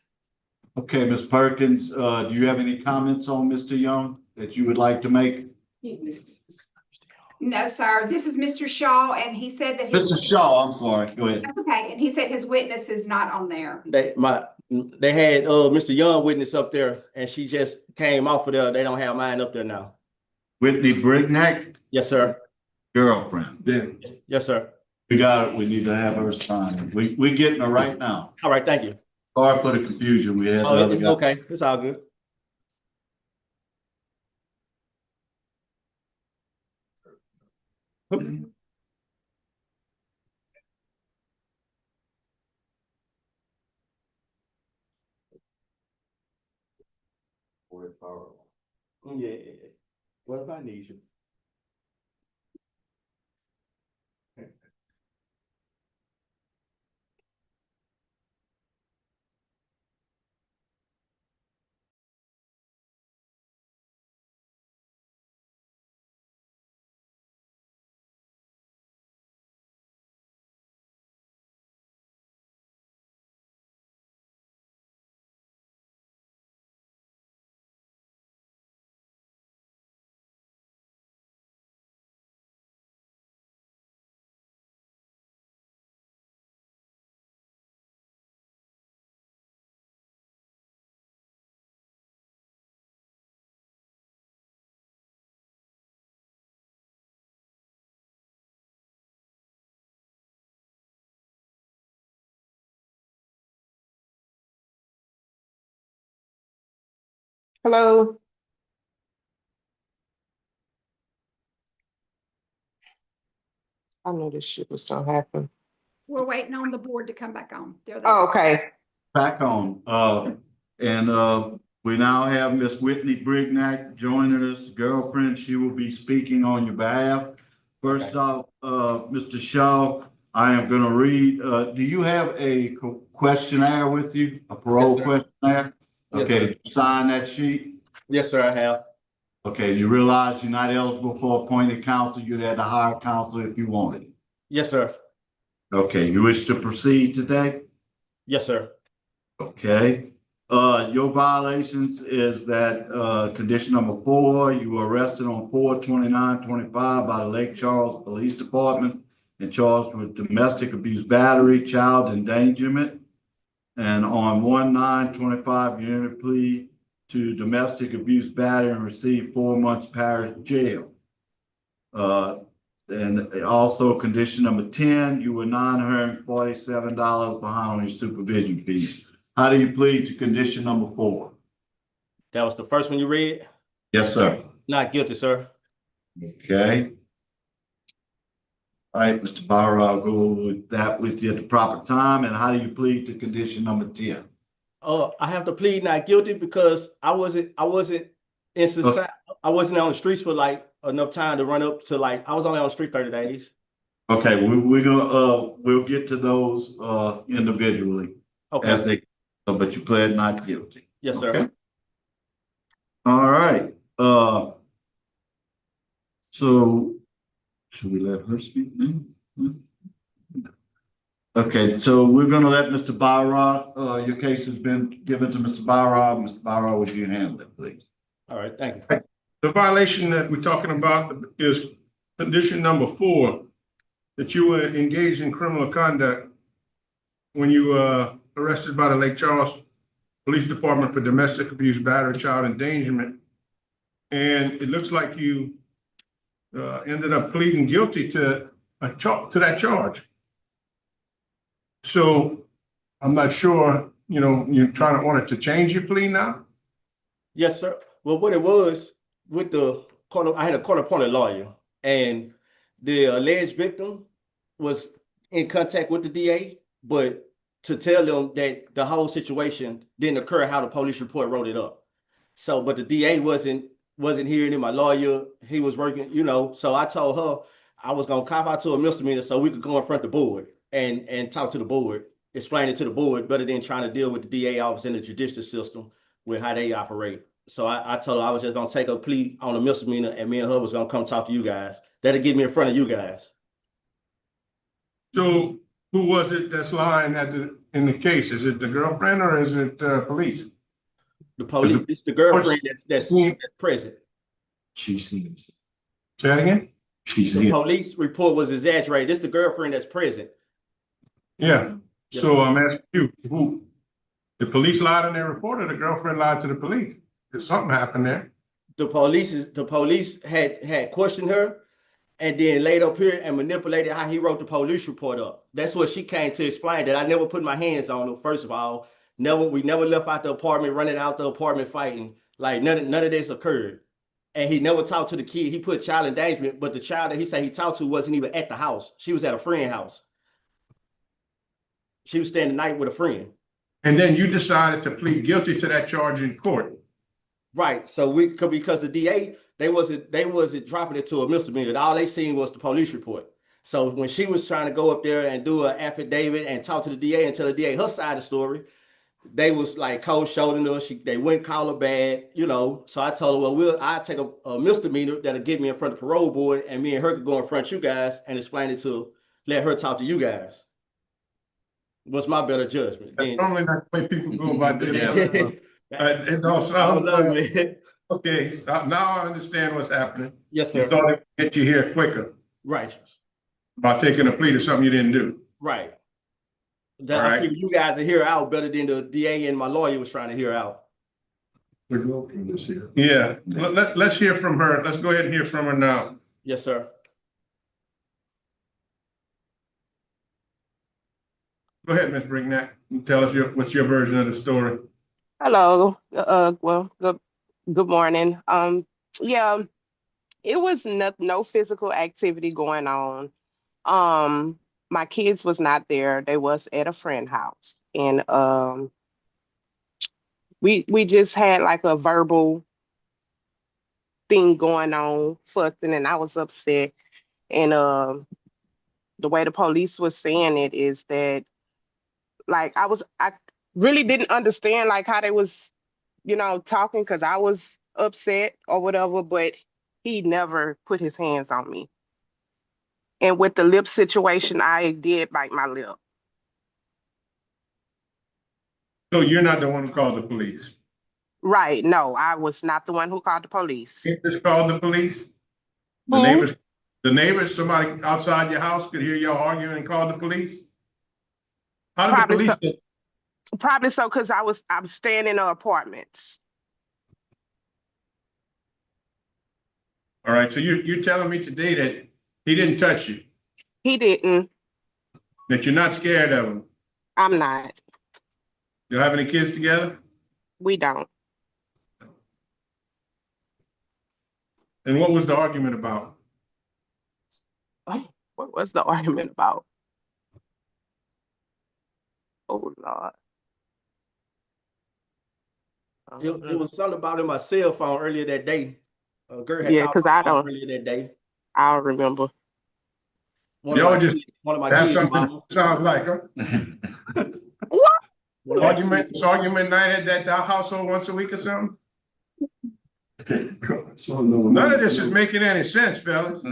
Okay, Ms. Perkins, do you have any comments on Mr. Young that you would like to make? No, sir. This is Mr. Shaw, and he said that Mr. Shaw, I'm sorry, go ahead. That's okay, and he said his witness is not on there. They had Mr. Young witness up there, and she just came off of there. They don't have mine up there now. Whitney Brignac? Yes, sir. Girlfriend? Yeah. Yes, sir. We got it. We need to have her sign. We're getting her right now. All right, thank you. Sorry for the confusion. We had the Oh, other it's guy. okay. It's all good. Yeah. What if I need you? Hello. I knew this shit was gonna happen. We're waiting on the board to come back on. There they Oh, are. okay. Back on, we now have Miss Whitney Brignac joining us, girlfriend. She will be speaking on your behalf. First off, Mr. Shaw, I am gonna read, do you have a questionnaire with you, a parole Yes, sir. questionnaire? Yes, Okay, sir. did you sign that sheet? Yes, sir, I have. Okay, you realize you're not eligible for appointed counsel, you'd have to hire counsel if you wanted. Yes, sir. Okay, you wish to proceed today? Yes, sir. Okay, your violations is that, condition number 4, you were arrested on 4/29/25 by the Lake Charles Police Department and charged with domestic abuse battery, child endangerment. And on 1/9/25, you entered a plea to domestic abuse battery and received 4 months parish jail. And also condition number 10, you were $947 behind on your supervision fees. How do you plead to condition number 4? That was the first one you read? Yes, sir. Not guilty, sir. Okay. All right, Mr. Barrow, I'll go with that with you at the proper time. And how do you plead to condition number 10? I have to plead not guilty because I wasn't in society. I wasn't on the streets for like enough time to run up to I was only on the street 30 days. Okay, we're gonna we'll get to those individually. Okay. As they, but you pled not guilty. Yes, sir. Okay. All right. So Should we let her speak then? Okay, so we're gonna let Mr. Byron, your case has been given to Mr. Byron. Mr. Byron, would you handle it, please? All right, thank you. The violation that we're talking about is condition number 4, that you were engaged in criminal conduct when you were arrested by the Lake Charles Police Department for domestic abuse, battery, child endangerment. And it looks like you ended up pleading guilty to that charge. So I'm not sure, you're wanted to change your plea now? Yes, sir. Well, what it was with the court, I had a court-appointed lawyer, and the alleged victim was in contact with the DA, but to tell them that the whole situation didn't occur how the police report wrote it up. So, but the DA wasn't hearing it. My lawyer, he was working, so I told her I was gonna cop out to a misdemeanor so we could go in front of the board and talk to the board, explain it to the board, better than trying to deal with the DA office in the judicial system with how they operate. So I told her I was just gonna take a plea on a misdemeanor, and me and her was gonna come talk to you guys. That'll get me in front of you guys. So who was it that's lying in the case? Is it the girlfriend or is it police? The police, it's the girlfriend that's present. She seems. Say that again? The police report was exaggerated. This the girlfriend that's present. Yeah. So I'm asking you, who? The police lied in their report or the girlfriend lied to the police? There's something happened there. The police had questioned her and then laid up here and manipulated how he wrote the police report up. That's what she came to explain, that I never put my hands on him, first of all. We never left out the apartment, running out the apartment fighting. Like none of this occurred. And he never talked to the kid. He put child endangerment, but the child that he said he talked to wasn't even at the house. She was at a friend's house. She was staying the night with a friend. And then you decided to plead guilty to that charge in court. Right. So because the DA, they wasn't dropping it to a misdemeanor. All they seen was the police report. So when she was trying to go up there and do an affidavit and talk to the DA and tell the DA her side of the story, they was like cold shouldering her. They wouldn't call her bad, So I told her, well, I'll take a misdemeanor that'll get me in front of the parole board, and me and her could go in front of you guys and explain it to let her talk to you guys. What's my better judgment? That's normally not the way people go about their it don't sound okay. Now I understand what's happening. Yes, sir. You thought it would get you here quicker. Right. By taking a plea to something you didn't do. Right. I figured you guys to hear out better than the DA and my lawyer was trying to hear out. Yeah. Let's hear from her. Let's go ahead and hear from her now. Yes, sir. Go ahead, Ms. Brignac. Tell us what's your version of the story. Hello. Well, good morning. Yeah, it was no physical activity going on. My kids was not there. They was at a friend's house, and we just had like a verbal thing going on, fussing, and I was upset. And the way the police was saying it is that, like, I really didn't understand like how they was, talking, because I was upset or whatever, but he never put his hands on me. And with the lip situation, I did bite my lip. So you're not the one who called the police? Right. No, I was not the one who called the police. You just called the police? The neighbors, somebody outside your house could hear y'all arguing and call the police? How did the police get? Probably so, because I'm staying in the apartments. All right, so you're telling me today that he didn't touch you? He didn't. That you're not scared of him? I'm not. You have any kids together? We don't. And what was the argument about? What was the argument about? Oh, Lord. It was something about in my cell phone earlier that day. A girl had Yeah, because I don't. earlier that day. I don't remember. Y'all just one of my have kids, something mama. sounds like, huh? Argument night at that household once a week or something? None of this is making any sense, fellas.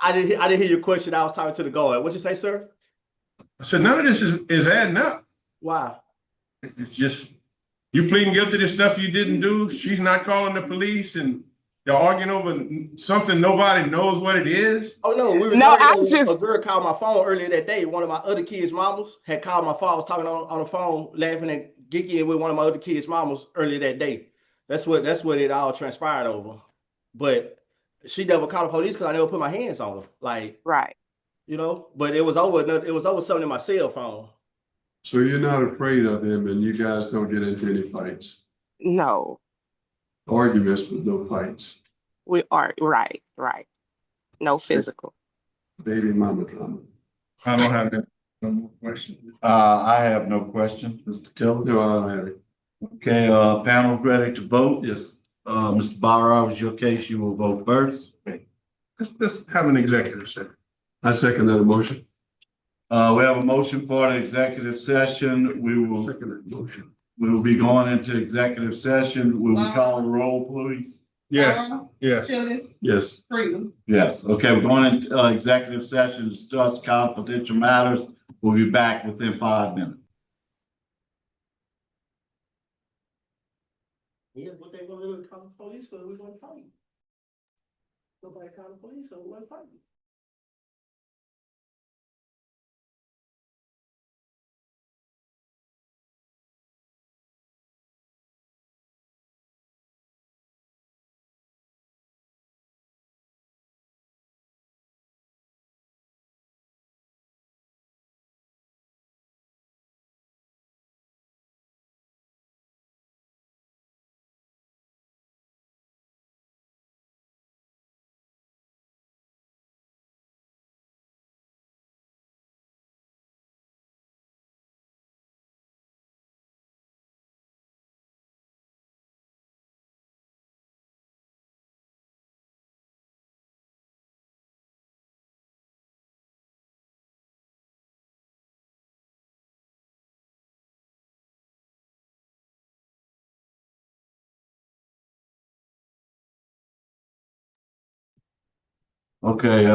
I didn't hear your question. I was talking to the guard. What'd you say, sir? I said, none of this is adding up. Why? It's just, you pleading guilty to stuff you didn't do. She's not calling the police and y'all arguing over something nobody knows what it is. Oh no, we was No, I arguing. A just girl called my phone earlier that day. One of my other kids' mamas had called my phone. I was talking on the phone, laughing and geeking with one of my other kids' mamas earlier that day. That's what it all transpired over. But she never called the police because I never put my hands on her. Like, right. you know, but it was over something in my cell phone. So you're not afraid of him and you guys don't get into any fights? No, Arguments, but no fights. we are right. No physical. Baby mama drama. I don't have no more questions. I have no questions, Mr. Tiller. No, I don't have it. Okay, panel ready to vote? Yes. Mr. Barrow, is your case, you will vote first. Let's have an executive session. I second that motion. We have a motion for the executive session. Second that motion. We will be going into executive session. Will we call the roll, please? Yes, yes. Yes. Yes. Okay, we're going into executive session to discuss confidential matters. We'll be back within 5 minutes. Yeah, what they gonna do? Call the police because we're gonna fight. Nobody called the police because we're gonna fight. Okay,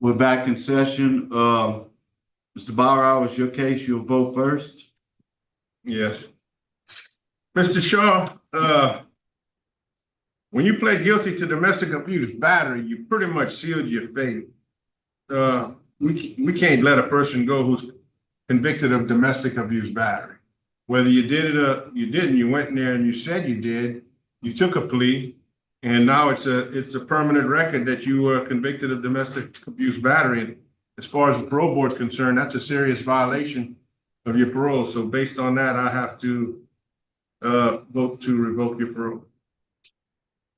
we're back in session. Mr. Barrow, is your case, you'll vote first? Yes. Mr. Shaw, when you pled guilty to domestic abuse battery, you pretty much sealed your fate. We can't let a person go who's convicted of domestic abuse battery. Whether you did it or you didn't, you went in there and you said you did, you took a plea, and now it's a permanent record that you were convicted of domestic abuse battery. And as far as the parole board is concerned, that's a serious violation of your parole. So based on that, I have to vote to revoke your parole.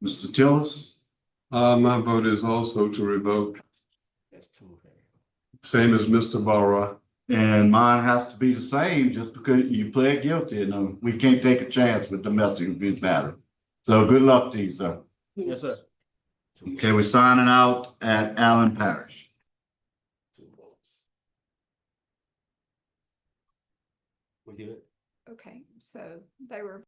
Mr. Tillis? My vote is also to revoke. Same as Mr. Barrow. And mine has to be the same just because you pled guilty and we can't take a chance with domestic abuse battery. So good luck to you, sir. Yes, sir. Okay, we're signing out at Allen Parish. We good? Okay, so they were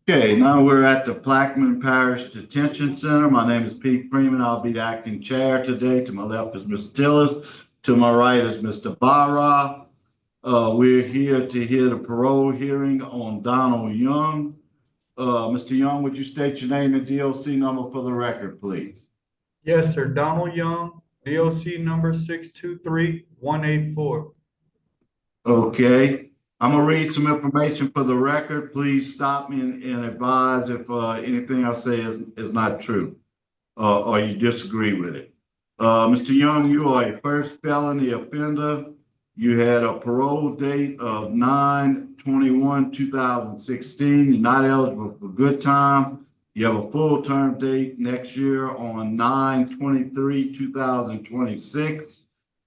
Okay, now we're at the Plaquemine Parish Detention Center. My name is Pete Freeman. I'll be the acting chair today. To my left is Mr. Tillers. To my right is Mr. Barra. We're here to hear the parole hearing on Donald Young. Mr. Young, would you state your name and DOC number for the record, please? Yes, sir. Donald Young, DOC number 623-184. Okay, I'm gonna read some information for the record. Please stop me and advise if anything I say is not true or you disagree with it. Mr. Young, you are a first felony offender. You had a parole date of 9/21/2016. You're not eligible for good time. You have a full term date next year on 9/23/2026.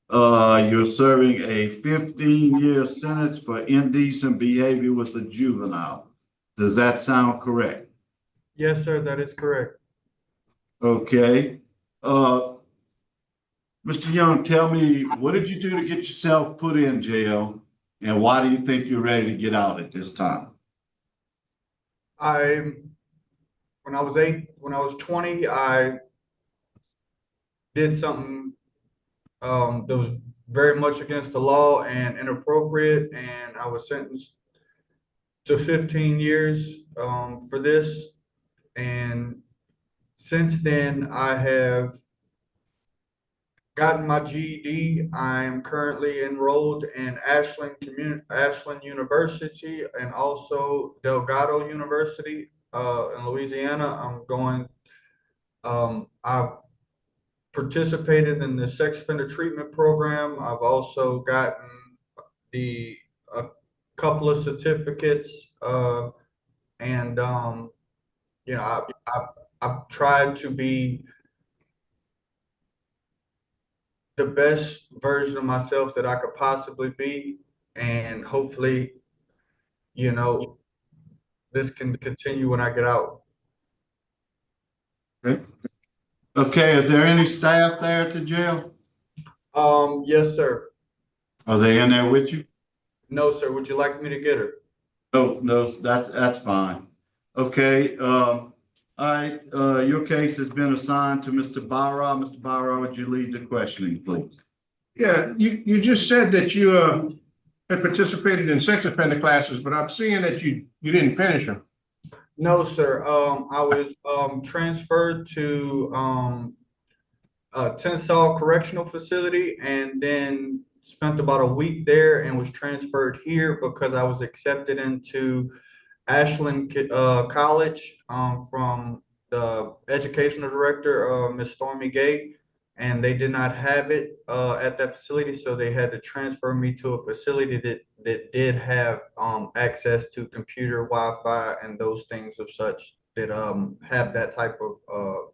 You're serving a 15-year sentence for indecent behavior with a juvenile. Does that sound correct? Yes, sir. That is correct. Okay. Mr. Young, tell me, what did you do to get yourself put in jail? And why do you think you're ready to get out at this time? When I was 20, I did something that was very much against the law and inappropriate, and I was sentenced to 15 years for this. And since then, I have gotten my GED. I'm currently enrolled in Ashland University and also Delgado University in Louisiana. I've participated in the sex offender treatment program. I've also gotten a couple of certificates, and I've tried to be the best version of myself that I could possibly be, and hopefully, this can continue when I get out. Okay. Okay, is there any staff there at the jail? Yes, sir. Are they in there with you? No, sir. Would you like me to get her? No, that's fine. Okay, All right, your case has been assigned to Mr. Barra. Mr. Barra, would you lead the questioning, please? Yeah, you just said that you had participated in sex offender classes, but I'm seeing that you didn't finish them. No, sir. I was transferred to Tensall Correctional Facility and then spent about a week there and was transferred here because I was accepted into Ashland College from the educational director, Ms. Stormy Gay, and they did not have it at that facility, so they had to transfer me to a facility that did have access to computer, Wi-Fi, and those things of such that have that type of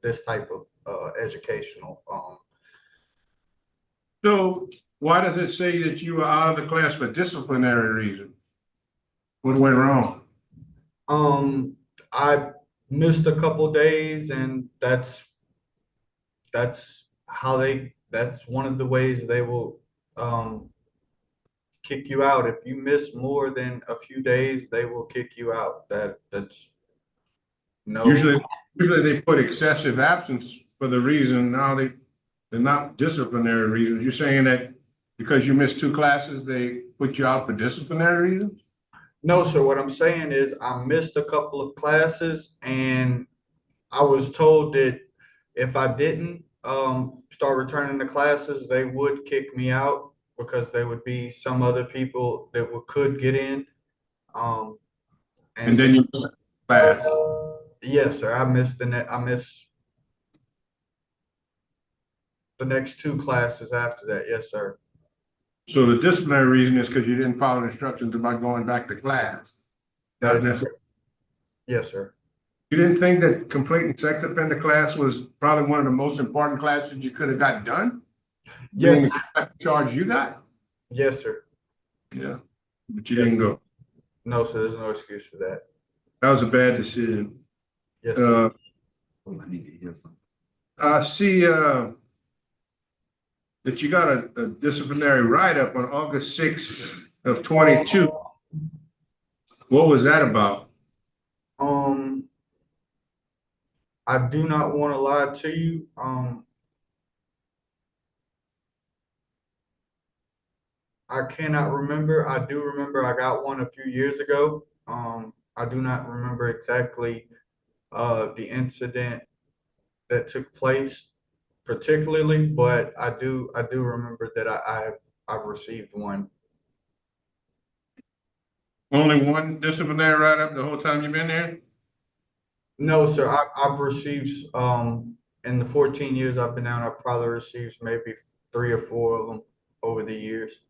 this type of educational. So why does it say that you were out of the class for disciplinary reason? What went wrong? I missed a couple days, and that's one of the ways they will kick you out. If you miss more than a few days, they will kick you out. That's no. Usually they put excessive absence for the reason. Now they're not disciplinary reasons. You're saying that because you missed 2 classes, they put you out for disciplinary reasons? No, sir. What I'm saying is I missed a couple of classes, and I was told that if I didn't start returning to classes, they would kick me out because there would be some other people that could get in. And then you missed class. Yes, sir. I missed the next 2 classes after that. Yes, sir. So the disciplinary reason is because you didn't follow instructions about going back to class. That is correct. Yes, sir. You didn't think that completing sex offender class was probably one of the most important classes you could have got done? Yes. The charge you got? Yes, sir. Yeah, but you didn't go. No, sir. There's no excuse for that. That was a bad decision. Yes, sir. I see that you got a disciplinary write-up on August 6th of 22. What was that about? I do not want to lie to you. I cannot remember. I do remember I got one a few years ago. I do not remember exactly the incident that took place particularly, but I do remember that I've received one. Only one disciplinary write-up the whole time you've been there? No, sir. I've received in the 14 years I've been down, I've probably received maybe 3 or 4 of them over the years.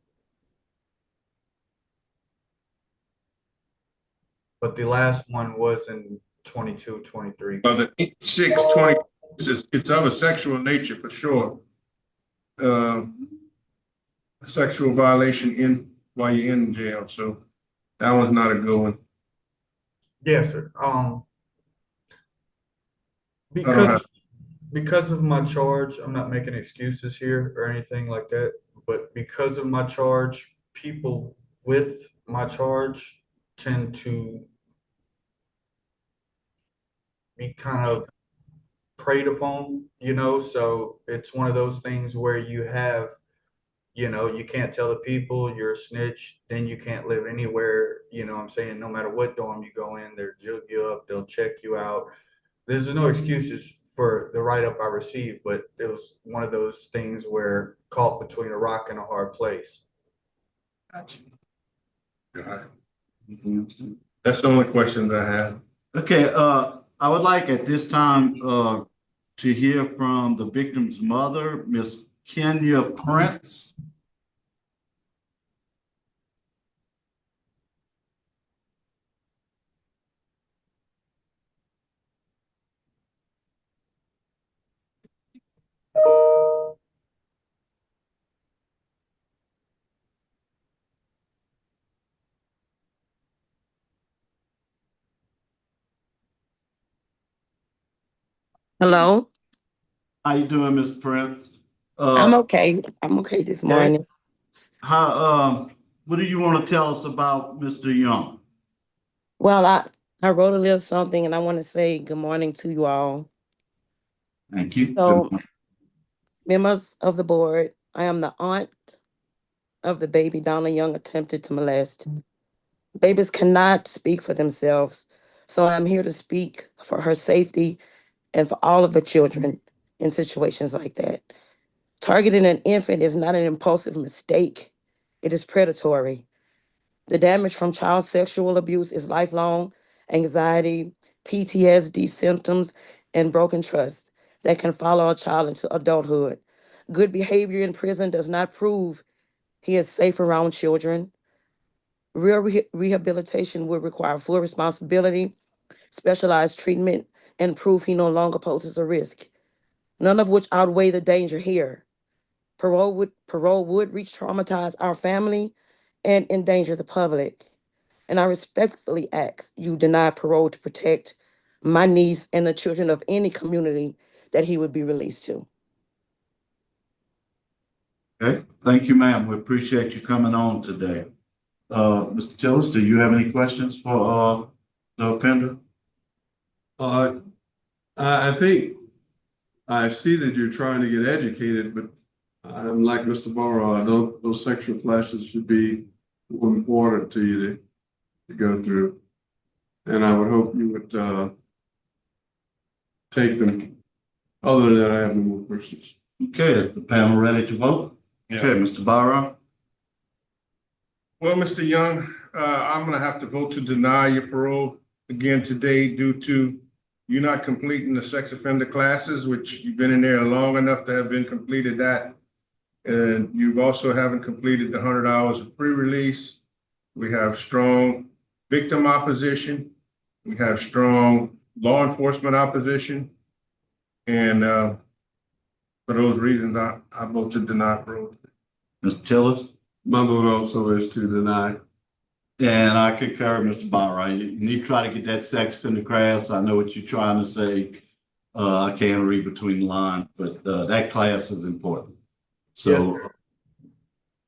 But the last one was in 22, 23. Well, the 6/20, it's of a sexual nature for sure. A sexual violation while you're in jail, so that one's not a good one. Yes, sir. Because of my charge, I'm not making excuses here or anything like that, but because of my charge, people with my charge tend to be kind of preyed upon, so it's one of those things where you have, you can't tell the people you're a snitch, then you can't live anywhere, what I'm saying? No matter what dorm you go in, they'll jug you up, they'll check you out. There's no excuses for the write-up I received, but it was one of those things where caught between a rock and a hard place. Gotcha. That's the only questions I have. Okay, I would like at this time to hear from the victim's mother, Miss Kenya Prince. Hello. How you doing, Miss Prince? I'm okay. I'm okay this morning. What do you want to tell us about Mr. Young? Well, I wrote a little something and I want to say good morning to you all. Thank you. So, members of the board, I am the aunt of the baby Donna Young attempted to molest. Babies cannot speak for themselves, so I'm here to speak for her safety and for all of the children in situations like that. Targeting an infant is not an impulsive mistake. It is predatory. The damage from child sexual abuse is lifelong anxiety, PTSD symptoms, and broken trust that can follow a child into adulthood. Good behavior in prison does not prove he is safe around children. Real rehabilitation would require full responsibility, specialized treatment, and proof he no longer poses a risk, none of which outweigh the danger here. Parole would re-traumatize our family and endanger the public. And I respectfully ask you deny parole to protect my niece and the children of any community that he would be released to. Okay, thank you, ma'am. We appreciate you coming on today. Mr. Tillis, do you have any questions for the offender? I think I see that you're trying to get educated, but I'm like Mr. Barra, those sexual classes should be more important to you to go through. And I would hope you would take them. Other than that, I have no more questions. Okay, is the panel ready to vote? Okay, Mr. Barra. Well, Mr. Young, I'm gonna have to vote to deny your parole again today due to you not completing the sex offender classes, which you've been in there long enough to have been completed that. And you've also haven't completed the 100 hours of pre-release. We have strong victim opposition. We have strong law enforcement opposition. And for those reasons, I vote to deny parole. Mr. Tillis? My vote also is to deny. And I concur, Mr. Barra. You need to try to get that sex offender class. I know what you're trying to say. I can't read between the lines, but that class is important. So,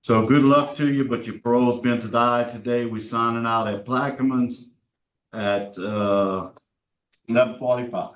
so good luck to you, but your parole's been denied today. We're signing out at PLAQUEMINES at 11:45.